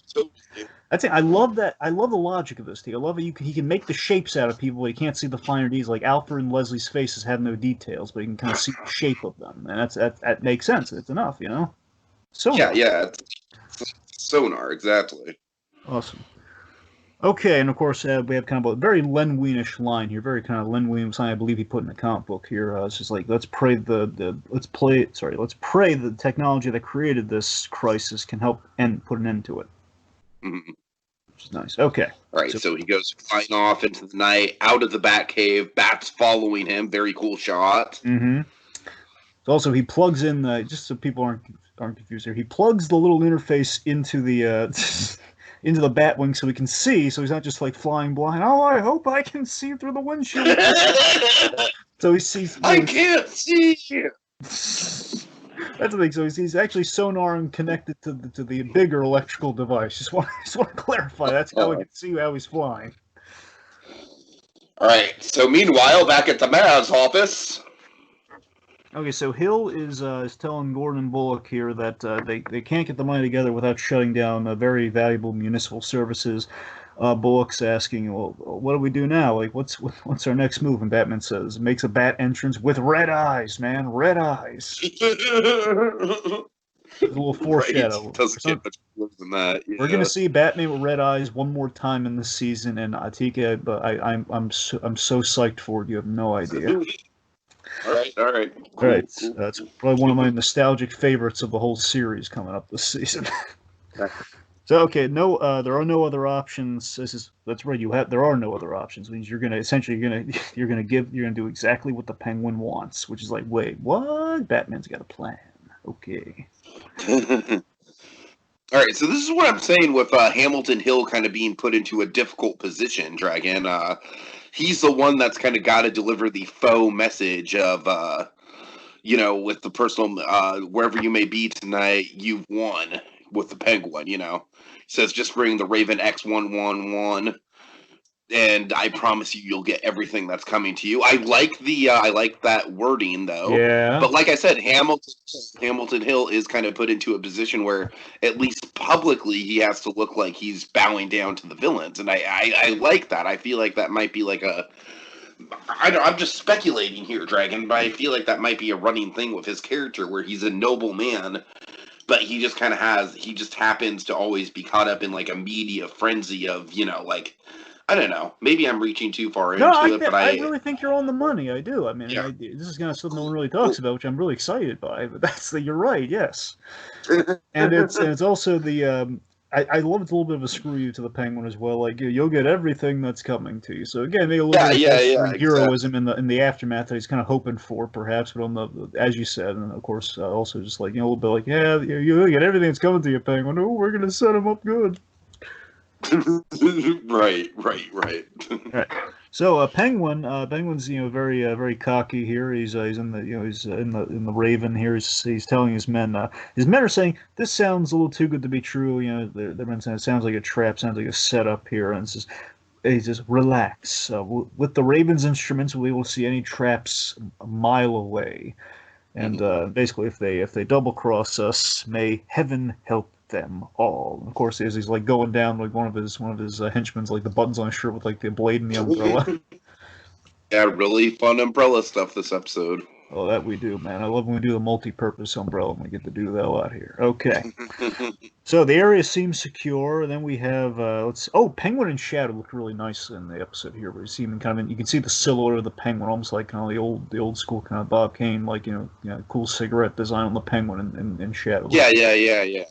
I'd say I love that. I love the logic of this thing. I love that he can make the shapes out of people, but you can't see the finer details. Like Alfred and Leslie's faces have no details, but you can kind of see the shape of them, and that makes sense. It's enough, Sonar. Yeah. It's sonar, exactly. Awesome. Okay, and of course we have kind of a very Len Weinish line here, very kind of Len Wein sign I believe he put in the comic book here. It's just like let's pray the technology that created this crisis can help put an end to it. Mm-hmm. Which is nice. Okay. All right, so he goes flying off into the night, out of the Batcave. Bats following him. Very cool shot. Mm-hmm. So also, he plugs in just so people aren't confused here. He plugs the little interface into the into the Batwing so he can see. So he's not just like flying blind. Oh, I hope I can see through the windshield. So he sees. I can't see. That's the thing. So he's actually sonar and connected to the bigger electrical device. Just want to clarify. That's how we can see how he's flying. All right. So meanwhile, back at the mayor's office. Okay, so Hill is telling Gordon and Bullock here that they can't get the money together without shutting down very valuable municipal services. Bullock's asking, well, what do we do now? Like, what's our next move? And Batman says, makes a bat entrance with red eyes, man, red eyes. A little foreshadow. Right. Doesn't get much more than that. Yeah. We're gonna see Batman with red eyes one more time in this season, and I'm so psyched for it. You have no idea. All right. All Cool, right, cool. that's probably one of my nostalgic favorites of the whole series coming up this season. So okay, no, there are no other options. That's right. There are no other options. It means you're gonna essentially you're gonna do exactly what the Penguin wants, which is like, wait, what? Batman's got a plan. Okay. All right, so this is what I'm saying with Hamilton Hill kind of being put into a difficult position, Dragon. He's the one that's kind of got to deliver the faux message of, with the personal, wherever you may be tonight, you've won with the Penguin, He says, just bring the Raven X111, and I promise you'll get everything that's coming to you. I like that wording though. Yeah. But like I said, Hamilton Hill is kind of put into a position where at least publicly he has to look like he's bowing down to the villains, and I like that. I feel like that might be like I'm just speculating here, Dragon, but I feel like that might be a running thing with his character where he's a noble man, but he just happens to always be caught up in like a media frenzy of, I don't know. Maybe I'm reaching too far into it, but I really think you're on the money. I do. I mean, yeah. this is kind of something no one really talks about, which I'm really excited by. But you're right. Yes, and it's also the I love it's a little bit of a screw you to the Penguin as well. Like you'll get everything that's coming to you. So again, maybe a little bit of heroism in the aftermath that he's kind of hoping for, perhaps. But on the, as you said, and of course also just like a little bit like, yeah, you'll get everything that's coming to you, Penguin. Oh, we're gonna set him up good. Right. Right. So Penguin's very cocky here. He's in the Raven here. He's telling his men. His men are saying this sounds a little too good to be true. They're men saying it sounds like a trap, sounds like a setup here, and he says relax. With the Raven's instruments, we will see any traps a mile away. And basically, if they double cross us, may heaven help them all. And of course, as he's like going down, like one of his henchmen's like the buttons on his shirt with like the blade and the umbrella. Yeah, really fun umbrella stuff this episode. Oh, that we do, man. I love when we do the multi-purpose umbrella and we get to do that a lot here. Okay. So the area seems secure. And then we have Penguin and Shadow look really nice in the episode here. Where you see them you can see the silhouette of the Penguin, almost like kind of the old school kind of Bob Kane, like cool cigarette design on the Penguin and Shadow. Yeah.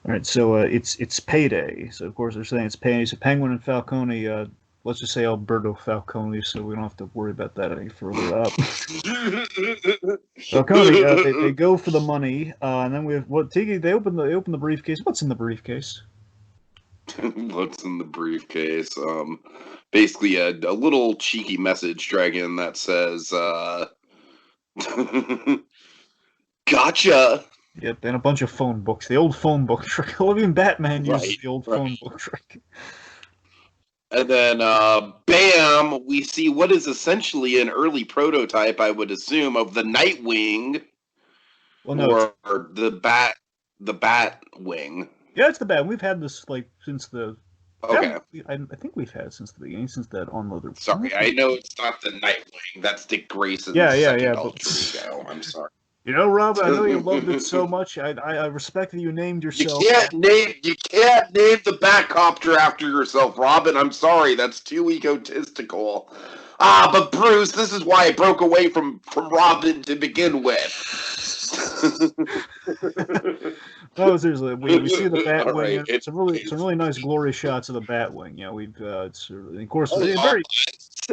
All right, so it's payday. So of course they're saying it's payday. So Penguin and Falcone, let's just say Alberto Falcone, so we don't have to worry about that any further. Falcone, they go for the money, and then we have Tiki. They open the briefcase. What's in the briefcase? What's in the briefcase? Basically a little cheeky message, Dragon, that says, "Gotcha." Yep, and a bunch of phone books. The old phone book trick. Even Batman uses the old phone book trick. And then, bam, we see what is essentially an early prototype, I would assume, of the Nightwing, or the Batwing. Yeah, it's the Bat. We've had this since the. Okay. I think we've had it since the beginning, since that Unleather. Sorry, I know it's not the Nightwing. That's Dick Grayson's second alter ego. I'm sorry. Rob, I know you loved it so much. I respect that you named yourself. You can't name the Batcopter after yourself, Robin. I'm sorry, that's too egotistical. But Bruce, this is why I broke away from Robin to begin with. No, seriously, we see the Batwing. Right. Some really nice, glorious shots of the Batwing. It's of course very.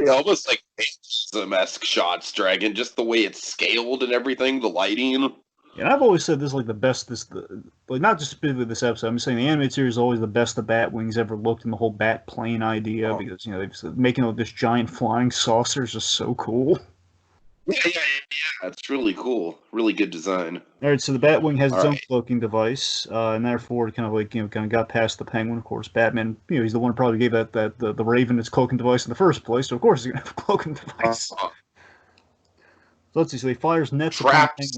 Almost like Phantasm-esque shots, Dragon. Just the way it's scaled and everything, the lighting. Yeah, I've always said this is like the best. Not just specifically this episode. I'm saying the animated series is always the best the Batwings ever looked, and the whole Bat plane idea because they're making this giant flying saucer is just so cool. Yeah, it's really cool. Really good design. All right, so the Batwing has its own cloaking device, and therefore it kind of got past the Penguin. Of course, Batman, he's the one who probably gave the Raven its cloaking device in the first place. So of course he's gonna have a cloaking device. So let's see. So he fires nets. Traps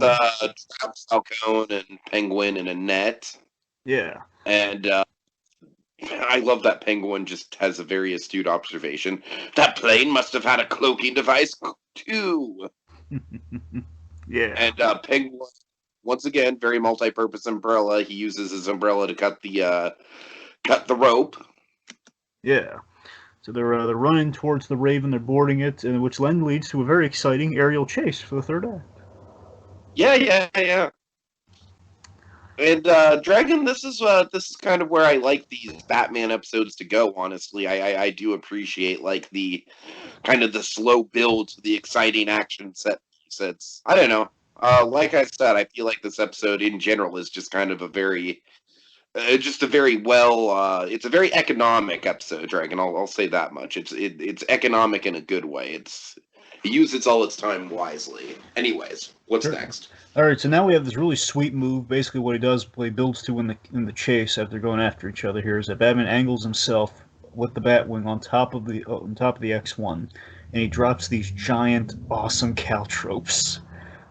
Falcone and Penguin in a net. Yeah. And I love that Penguin just has a very astute observation. That plane must have had a cloaking device too. Yeah. And Penguin, once again, very multi-purpose umbrella. He uses his umbrella to cut the rope. Yeah. So they're running towards the Raven. They're boarding it, and which then leads to a very exciting aerial chase for the third act. Yeah. And Dragon, this is kind of where I like these Batman episodes to go. Honestly, I do appreciate like the kind of the slow build to the exciting action set pieces. I don't know. Like I said, I feel like this episode in general is just kind of a very, just a very well. It's a very economic episode, Dragon. I'll say that much. It's economic in a good way. It uses all its time wisely. Anyways, what's next? All right, so now we have this really sweet move. Basically, what he does, what he builds to in the chase after going after each other here, is that Batman angles himself with the Batwing on top of the X1, and he drops these giant, awesome caltropes.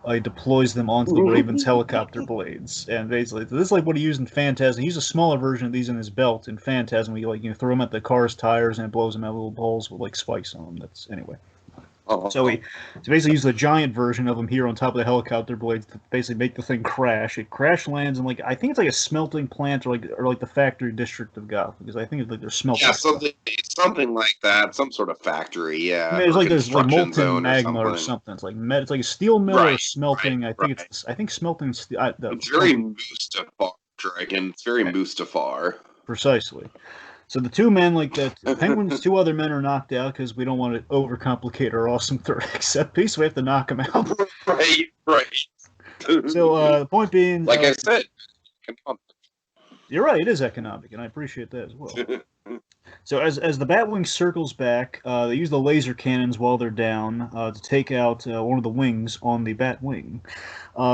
He deploys them onto the Raven's helicopter blades, and basically this is like what he used in Phantasm. He used a smaller version of these in his belt in Phantasm. Where you throw them at the car's tires and it blows them out little balls with like spikes on them. That's anyway. So he basically used the giant version of them here on top of the helicopter blades to basically make the thing crash. It crash lands in I think it's like a smelting plant or like the factory district of Gotham, because I think it's like they're smelting. Yeah, something like that, some sort of factory. Yeah, I mean, it's like there's like molten magma or something. It's like it's like a steel mill or smelting. I think smelting. It's very Mustafar, Dragon. It's very Mustafar. Precisely. So the two men, like that, Penguin's two other men are knocked out because we don't want to overcomplicate our awesome third act set piece. So we have to knock them out. Right. So the point being, like I said, you're right. It is economic, and I appreciate that as well. So as the Batwing circles back, they use the laser cannons while they're down to take out one of the wings on the Batwing,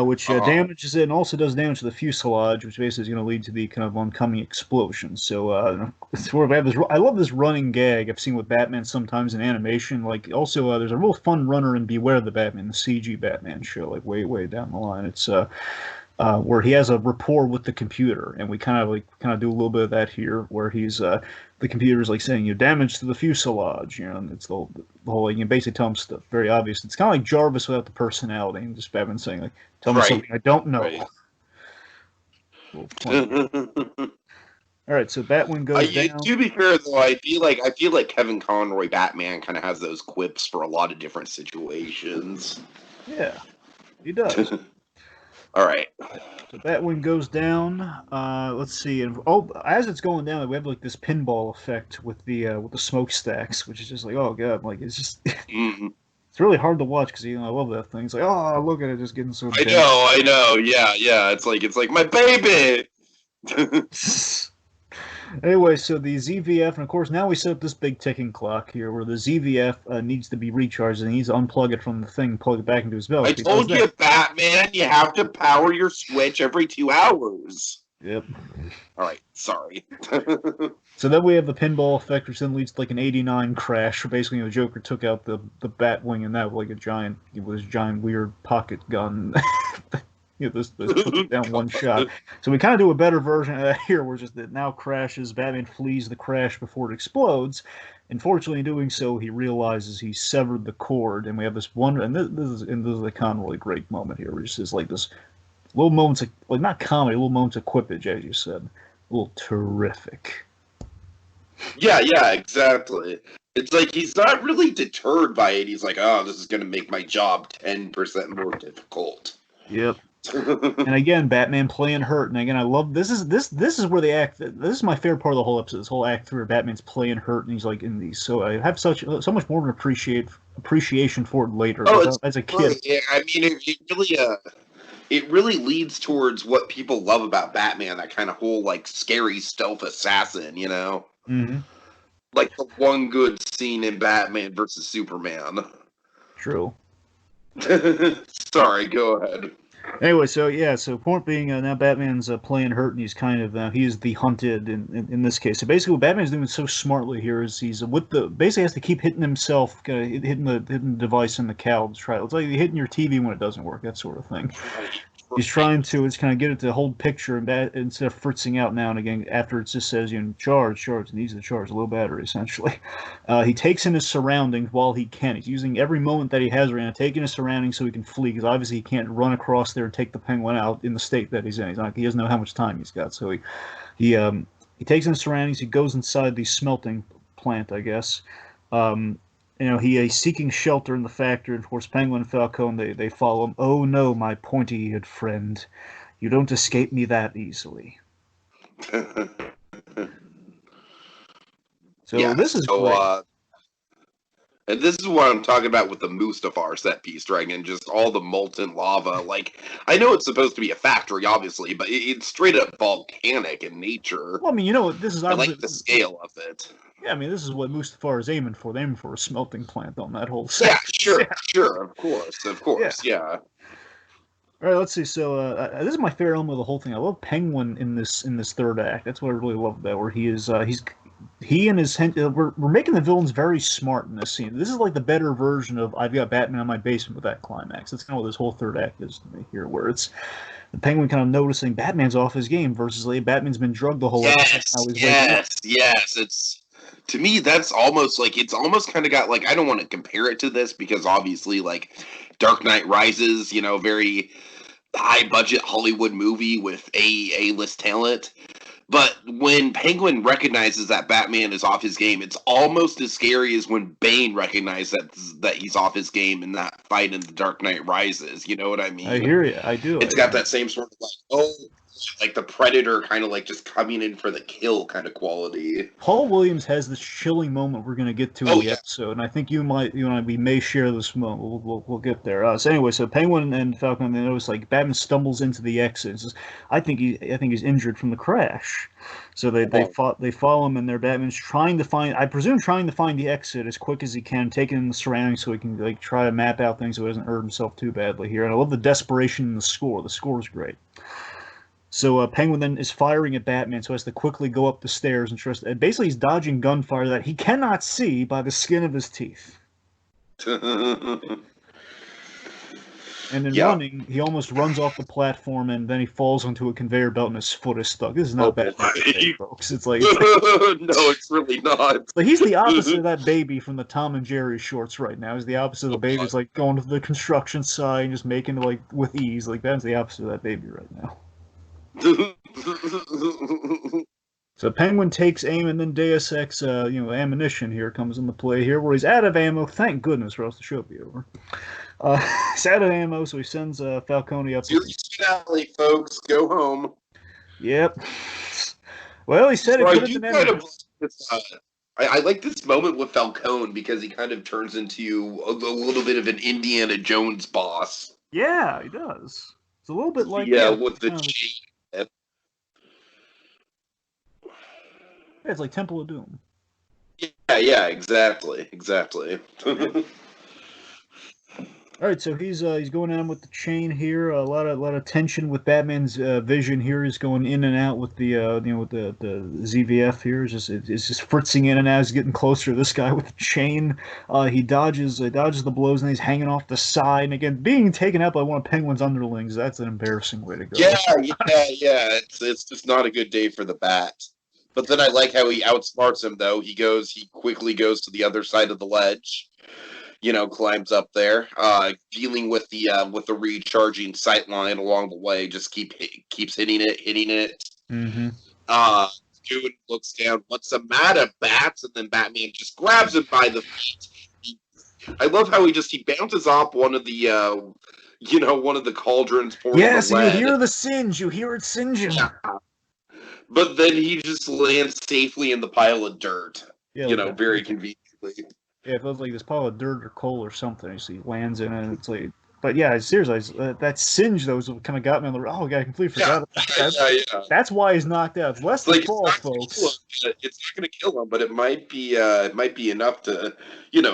which damages it and also does damage to the fuselage, which basically is going to lead to the kind of oncoming explosion. So sort of I have this. I love this running gag I've seen with Batman sometimes in animation. Like also there's a real fun runner in Beware the Batman, the CG Batman show, like way down the line. It's where he has a rapport with the computer, and we kind of do a little bit of that here, where he's the computer's like saying, damage to the fuselage, and it's the whole, you basically tell him stuff very obvious. It's kind of like Jarvis without the personality, and just Batman saying like, tell me something I don't know. All right, so Batwing goes down. To be fair, though, I feel like Kevin Conroy Batman kind of has those quips for a lot of different situations. Yeah, he does. All right. So Batwing goes down. Let's see. And as it's going down, we have like this pinball effect with the smokestacks, which is just like, oh god, like it's just it's really hard to watch because I love that thing. It's like, oh, look at it, just getting so. I know. Yeah. It's like my baby. Anyway, so the ZVF, and of course now we set up this big ticking clock here where the ZVF needs to be recharged and he needs to unplug it from the thing, plug it back into his belt. I told you, Batman, you have to power your Switch every 2 hours. Yep. All right, sorry. So then we have the pinball effect, which then leads to like an 89 crash. Where basically, the Joker took out the Batwing and that with like a giant weird pocket gun. This took it down one shot. So we kind of do a better version of that here, where just it now crashes. Batman flees the crash before it explodes. Unfortunately, in doing so, he realizes he severed the cord, and we have this one. And this is a Conroy great moment here, where it just is like this little moments of, like, not comedy, little moments of quippage, as you said, a little terrific. Yeah, exactly. It's like he's not really deterred by it. He's like, oh, this is going to make my job 10% more difficult. Yep. And again, Batman playing hurt, and again, I love this is where they act. This is my favorite part of the whole episode. This whole act through where Batman's playing hurt, and he's like in these. So I have so much more of an appreciation for it later. As a kid. Yeah, I mean, it really leads towards what people love about Batman. That kind of whole like scary stealth assassin, Mm-hmm. Like the one good scene in Batman versus Superman. True. Sorry, go ahead. Anyway, so point being, now Batman's playing hurt, and he's kind of he is the hunted in this case. So basically, what Batman's doing so smartly here is he's basically has to keep hitting himself, hitting the device in the cowl to try. It's like hitting your TV when it doesn't work, that sort of thing. He's trying to kind of get it to hold picture instead of fritzing out now and again after it just says, charge, it needs to charge, a low battery, essentially. He takes in his surroundings while he can. He's using every moment that he has right now, taking his surroundings so he can flee, because obviously he can't run across there and take the Penguin out in the state that he's in. He doesn't know how much time he's got, so he takes in his surroundings, he goes inside the smelting plant, I guess. He's seeking shelter in the factory, and of course, Penguin and Falcone, they follow him. Oh no, my pointy-eared friend. You don't escape me that easily. So yeah, this is great. And this is what I'm talking about with the Mustafar set piece, Dragon. Just all the molten lava. Like, I know it's supposed to be a factory, obviously, but it's straight up volcanic in nature. Well, I mean, this is I like the scale of it. Yeah, I mean, this is what Mustafar is aiming for. They're aiming for a smelting plant on that whole sector. Yeah, sure, of course, yeah. All right, let's see. So this is my favorite element of the whole thing. I love Penguin in this third act. That's what I really love about where he is. He and his we're making the villains very smart in this scene. This is like the better version of I've got Batman in my basement with that climax. That's kind of what this whole third act is to me here, where it's the Penguin kind of noticing Batman's off his game versus like, Batman's been drugged the whole episode. Yes. It's to me that's almost like it's almost kind of got like I don't want to compare it to this because obviously like Dark Knight Rises, very high budget Hollywood movie with A-list talent. But when Penguin recognizes that Batman is off his game, it's almost as scary as when Bane recognized that he's off his game in that fight in The Dark Knight Rises. You know what I mean? I hear you. I do. It's got that same sort of like the Predator kind of like just coming in for the kill kind of quality. Paul Williams has this chilling moment we're going to get to in the episode, and I think we may share this moment. We'll get there. So anyway, so Penguin and Falcon, they notice like Batman stumbles into the exit. And says, I think he's injured from the crash. So they follow him, and their Batman's trying to find the exit as quick as he can, taking in the surroundings so he can like try to map out things so he doesn't hurt himself too badly here. And I love the desperation in the score. The score is great. So Penguin then is firing at Batman, so he has to quickly go up the stairs and basically he's dodging gunfire that he cannot see by the skin of his teeth. And in running, he almost runs off the platform, and then he falls onto a conveyor belt, and his foot is stuck. This is not bad, folks. It's like no, it's really not. Like he's the opposite of that baby from the Tom and Jerry shorts right now. He's the opposite of the baby. It's like going to the construction site and just making it like with ease. Like that's the opposite of that baby right now. So Penguin takes aim, and then Deus Ex, ammunition here comes into play here, where he's out of ammo. Thank goodness, or else the show would be over. He's out of ammo, so he sends Falcone up. Series finale, folks. Go home. Yep. Well, he said it could have been I like this moment with Falcone because he kind of turns into a little bit of an Indiana Jones boss. Yeah, he does. It's a little bit like with the chain. Yeah, it's like Temple of Doom. Yeah, exactly. All right, so he's going on with the chain here. A lot of tension with Batman's vision here. He's going in and out with the with the ZVF here. It's just fritzing in and out. He's getting closer to this guy with the chain. He dodges the blows, and he's hanging off the side. And again, being taken out by one of Penguin's underlings. That's an embarrassing way to go. Yeah. It's just not a good day for the Bat. But then I like how he outsmarts him, though. He quickly goes to the other side of the ledge. Climbs up there, dealing with the recharging sight line along the way. Just keeps hitting it. Mm-hmm. Dude looks down. What's the matter, Bats? And then Batman just grabs him by the feet. I love how he bounces off one of the one of the cauldrons. Yes, you hear the singe. You hear it singeing. Yeah. But then he just lands safely in the pile of dirt. Yeah, very conveniently. Yeah, it feels like this pile of dirt or coal or something. So he lands in it, and it's like, but yeah, seriously, that singe though kind of got me on the. Oh, God, I completely forgot about that. Yeah. That's why he's knocked out. It's less than fall, folks. It's not going to kill him, but it might be enough to,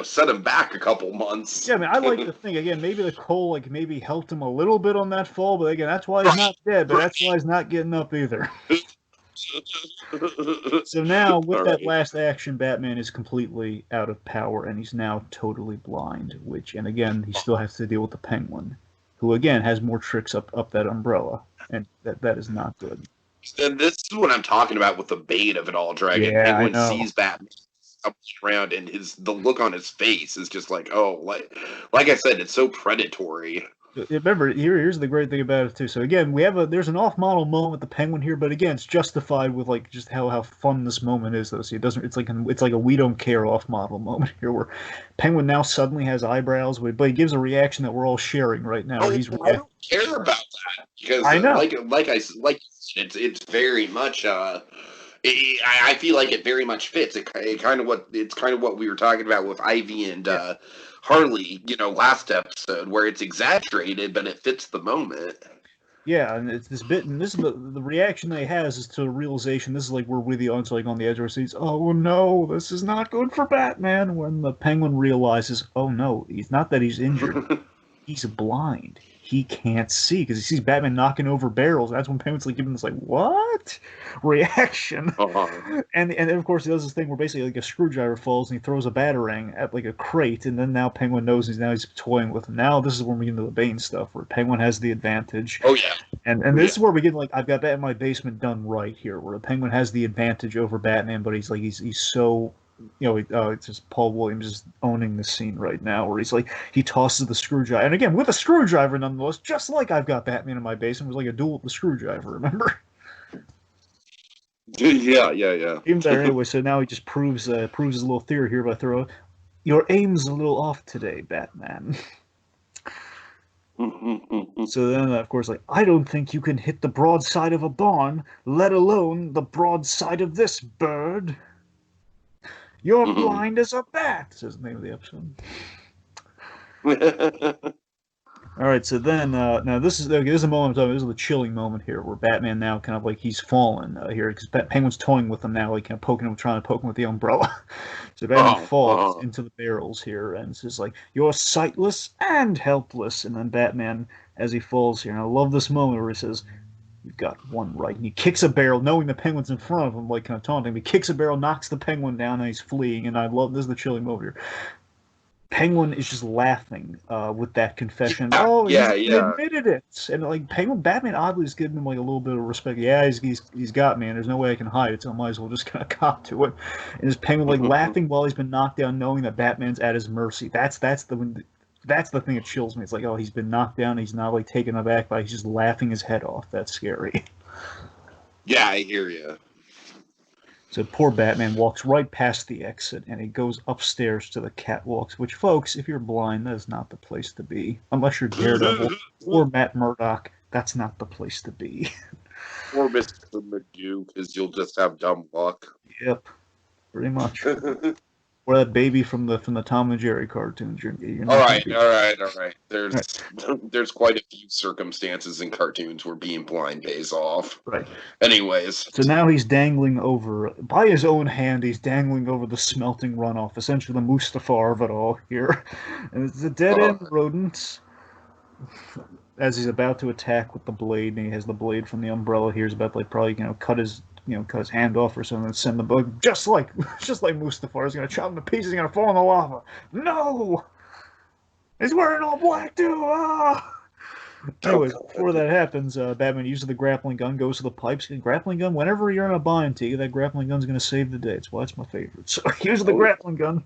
set him back a couple months. Yeah, I mean, I like to think again. Maybe the coal maybe helped him a little bit on that fall, but again, that's why he's not dead. But that's why he's not getting up either. So now, with that last action, Batman is completely out of power, and he's now totally blind. And again, he still has to deal with the Penguin, who again has more tricks up that umbrella, and that is not good. And this is what I'm talking about with the bait of it all, Dragon. Yeah, Penguin sees Batman around, and the look on his face is just like, oh, like I said, it's so predatory. Remember, here's the great thing about it too. So again, there's an off-model moment with the Penguin here, but again, it's justified with like just how fun this moment is though. See, it doesn't. It's like a we don't care off-model moment here, where Penguin now suddenly has eyebrows, but he gives a reaction that we're all sharing right now. I don't care about that because I know. It's very much. I feel like it very much fits. It's kind of what we were talking about with Ivy and Harley, last episode, where it's exaggerated, but it fits the moment. Yeah, and it's this bit, and this is the reaction that he has is to the realization. This is like we're with the audience, like on the edge of our seats. Oh no, this is not good for Batman. When the Penguin realizes, oh no, he's not that he's injured, he's blind. He can't see because he sees Batman knocking over barrels. That's when Penguin's like giving this like what reaction, and then of course he does this thing where basically like a screwdriver falls and he throws a batarang at like a crate, and then now Penguin knows he's toying with him. Now this is when we get into the Bane stuff where Penguin has the advantage. Oh yeah, and this is where we get like I've got that in my basement done right here, where the Penguin has the advantage over Batman, but he's so. It's just Paul Williams is owning the scene right now, where he's like he tosses the screwdriver, and again with a screwdriver, nonetheless, just like I've got Batman in my basement. It was like a duel with the screwdriver. Remember? Yeah. Even better anyway. So now he just proves his little theory here by throwing your aim's a little off today, Batman. So then, of course, like I don't think you can hit the broadside of a barn, let alone the broadside of this bird. You're blind as a bat, says the name of the episode. All right, so then, now this is a moment, this is the chilling moment here, where Batman now kind of like he's fallen here, because Penguin's toying with him now, like kind of trying to poke him with the umbrella. So Batman falls into the barrels here, and says like, you're sightless and helpless, and then Batman, as he falls here, and I love this moment where he says, you've got one right. And he kicks a barrel, knowing the Penguin's in front of him, like kind of taunting him. He kicks a barrel, knocks the Penguin down, and he's fleeing. And I love this is the chilling moment here. Penguin is just laughing with that confession. He admitted it. And like Batman oddly is giving him like a little bit of respect. Yeah, he's got me, and there's no way I can hide it, so I might as well just kind of cop to it. And this Penguin like laughing while he's been knocked down, knowing that Batman's at his mercy. That's the thing that chills me. It's like, oh, he's been knocked down. He's not like taken aback by. He's just laughing his head off. That's scary. Yeah, I hear you. So poor Batman walks right past the exit, and he goes upstairs to the catwalks. Which, folks, if you're blind, that is not the place to be. Unless you're Daredevil or Matt Murdock, that's not the place to be. Or Mr. Magoo, because you'll just have dumb luck. Yep, pretty much. Or that baby from the Tom and Jerry cartoons. All right. There's quite a few circumstances in cartoons where being blind pays off. Right. Anyways. So now he's dangling over, by his own hand, he's dangling over the smelting runoff, essentially the Mustafar of it all here. And it's a dead-end rodent. As he's about to attack with the blade, and he has the blade from the umbrella here, he's about to like probably cut his hand off or something and send the bug just like Mustafar is gonna chop him to pieces. He's gonna fall in the lava. No, he's wearing all black too. Anyways, before that happens, Batman uses the grappling gun, goes to the pipes. And grappling gun, whenever you're in a bind, that grappling gun's gonna save the day. It's why it's my favorite. So he uses the grappling gun,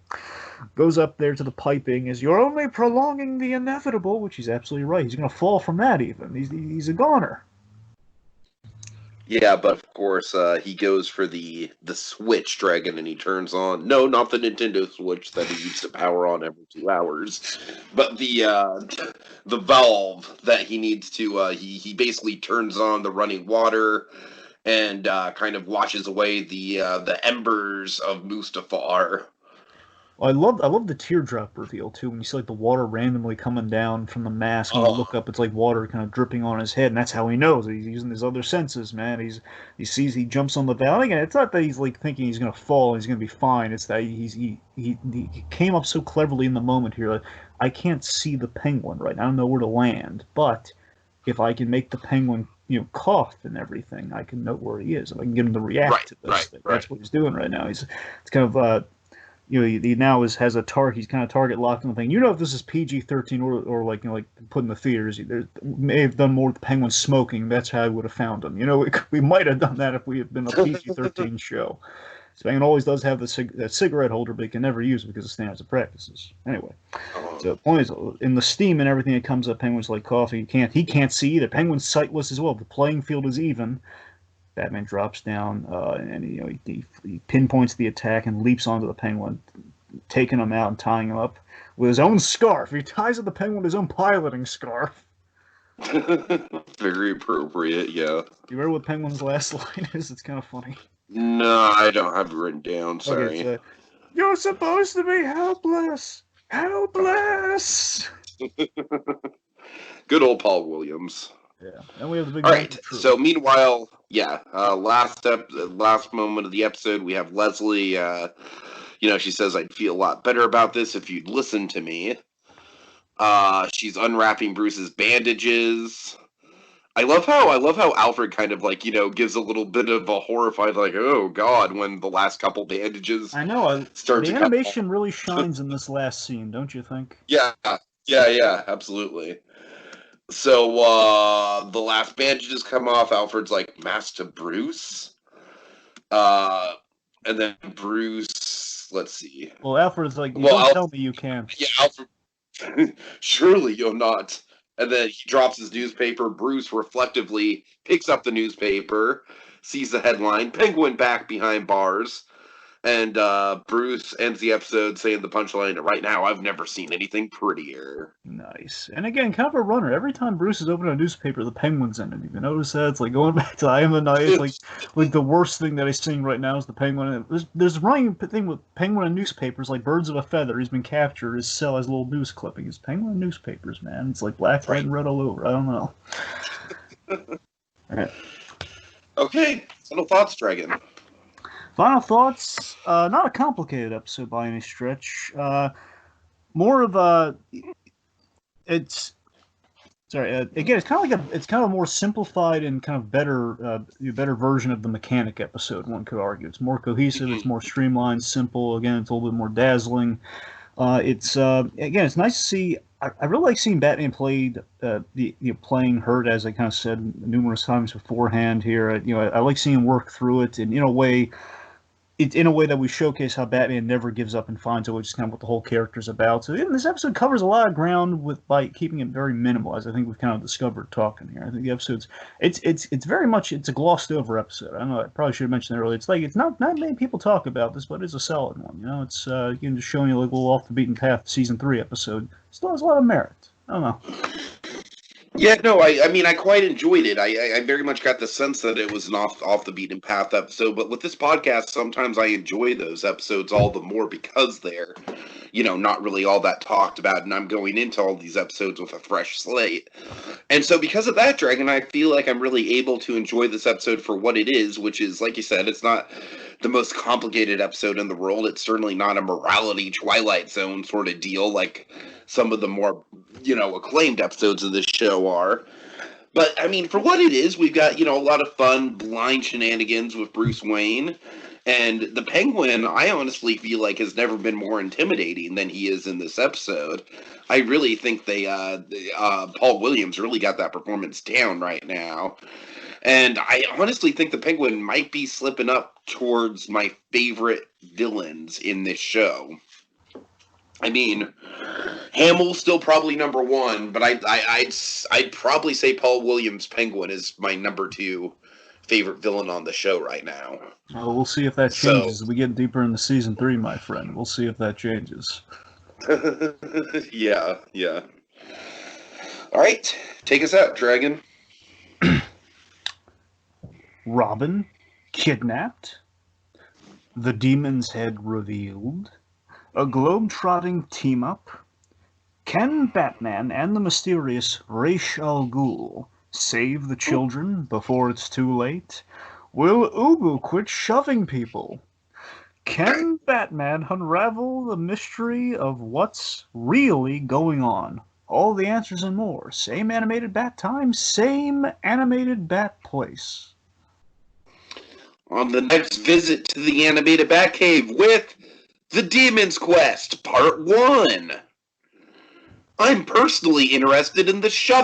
goes up there to the piping. As you're only prolonging the inevitable, which he's absolutely right. He's gonna fall from that even. He's a goner. Yeah, but of course he goes for the Switch Dragon, and he turns on not the Nintendo Switch that he needs to power on every 2 hours, but the valve that he needs to. He basically turns on the running water and kind of washes away the embers of Mustafar. I love the teardrop reveal too, when you see like the water randomly coming down from the mask, and you look up, it's like water kind of dripping on his head, and that's how he knows he's using his other senses, man. He jumps on the valve. Again, it's not that he's like thinking he's gonna fall and he's gonna be fine. It's that he came up so cleverly in the moment here. Like, I can't see the Penguin right now. I don't know where to land, but if I can make the Penguin cough and everything, I can know where he is. If I can get him to react to this thing. That's what he's doing right now. It's kind of he now has a target. He's kind of target locked on the thing. If this is PG-13 or like put in the theaters, may have done more with the Penguin smoking. That's how I would have found him. We might have done that if we had been a PG-13 show. Penguin always does have that cigarette holder, but he can never use it because of standards of practices. Anyway, so the point is, in the steam and everything that comes up, Penguin's like coffee. He can't see either. Penguin's sightless as well. The playing field is even. Batman drops down, and he pinpoints the attack and leaps onto the Penguin, taking him out and tying him up with his own scarf. He ties up the Penguin with his own piloting scarf. Very appropriate, yeah. You remember what Penguin's last line is? It's kind of funny. No, I don't have it written down, sorry. Okay, you're supposed to be helpless! Helpless! Good old Paul Williams. Yeah, and we have the big. All right, so meanwhile, last moment of the episode, we have Leslie, she says, I'd feel a lot better about this if you'd listen to me. She's unwrapping Bruce's bandages. I love how Alfred kind of gives a little bit of a horrified oh god when the last couple bandages. I know. The animation really shines in this last scene, don't you think? Yeah, absolutely. So the last bandages come off. Alfred's like, Master Bruce, and then Bruce. Let's see. Well, Alfred's like, don't tell me you can't. Yeah, Alfred. Surely you're not. And then he drops his newspaper. Bruce reflectively picks up the newspaper, sees the headline, Penguin back behind bars. And Bruce ends the episode saying the punchline, right now, I've never seen anything prettier. Nice. And again, kind of a runner. Every time Bruce is opening a newspaper, the Penguin's in it. You notice that? It's like going back to I Am the Night. It's like the worst thing that I'm seeing right now is the Penguin. There's a running thing with Penguin and newspapers, like birds of a feather. He's been captured. His cell has little news clippings. Penguin and newspapers, man. It's like black, red, and red all over. I don't know. All right. Okay. Final thoughts, Dragon. Final thoughts. Not a complicated episode by any stretch. More of a. It's. Sorry. Again, it's kind of a more simplified and kind of better version of the Mechanic episode. One could argue it's more cohesive. It's more streamlined, simple. Again, it's a little bit more dazzling. It's it's nice to see. I really like seeing Batman played playing hurt, as I kind of said numerous times beforehand. Here, I like seeing him work through it, and in a way that we showcase how Batman never gives up and finds a way, just kind of what the whole character's about. So this episode covers a lot of ground by keeping it very minimal, as I think we've kind of discovered talking here. I think the episode's it's very much a glossed over episode. I don't know, I probably should have mentioned that earlier. It's not many people talk about this, but it's a solid one. It's again just showing you like a little off the beaten path season 3 episode. Still has a lot of merit. I don't know. Yeah, no, I mean, I quite enjoyed it. I very much got the sense that it was an off the beaten path episode, but with this podcast, sometimes I enjoy those episodes all the more because they're, not really all that talked about, and I'm going into all these episodes with a fresh slate. And so because of that, Dragon, I feel like I'm really able to enjoy this episode for what it is, which is, like you said, it's not the most complicated episode in the world. It's certainly not a morality Twilight Zone sort of deal like some of the more, acclaimed episodes of this show are. But, I mean, for what it is, we've got, a lot of fun, blind shenanigans with Bruce Wayne. And the Penguin, I honestly feel like has never been more intimidating than he is in this episode. I really think Paul Williams really got that performance down right now. And I honestly think the Penguin might be slipping up towards my favorite villains in this show. I mean, Hamill's still probably number one, but I'd probably say Paul Williams' Penguin is my number 2 favorite villain on the show right now. Oh, we'll see if that changes as we get deeper into season 3, my friend. We'll see if that changes. Yeah. All right, take us out, Dragon. Robin kidnapped. The Demon's Head revealed. A globe-trotting team-up. Can Batman and the mysterious Ra's al Ghul save the children before it's too late? Will Ubu quit shoving people? Can Batman unravel the mystery of what's really going on? All the answers and more. Same animated Bat time, same animated Bat place. On the next visit to the animated Batcave with The Demon's Quest, Part 1. I'm personally interested in the shovel.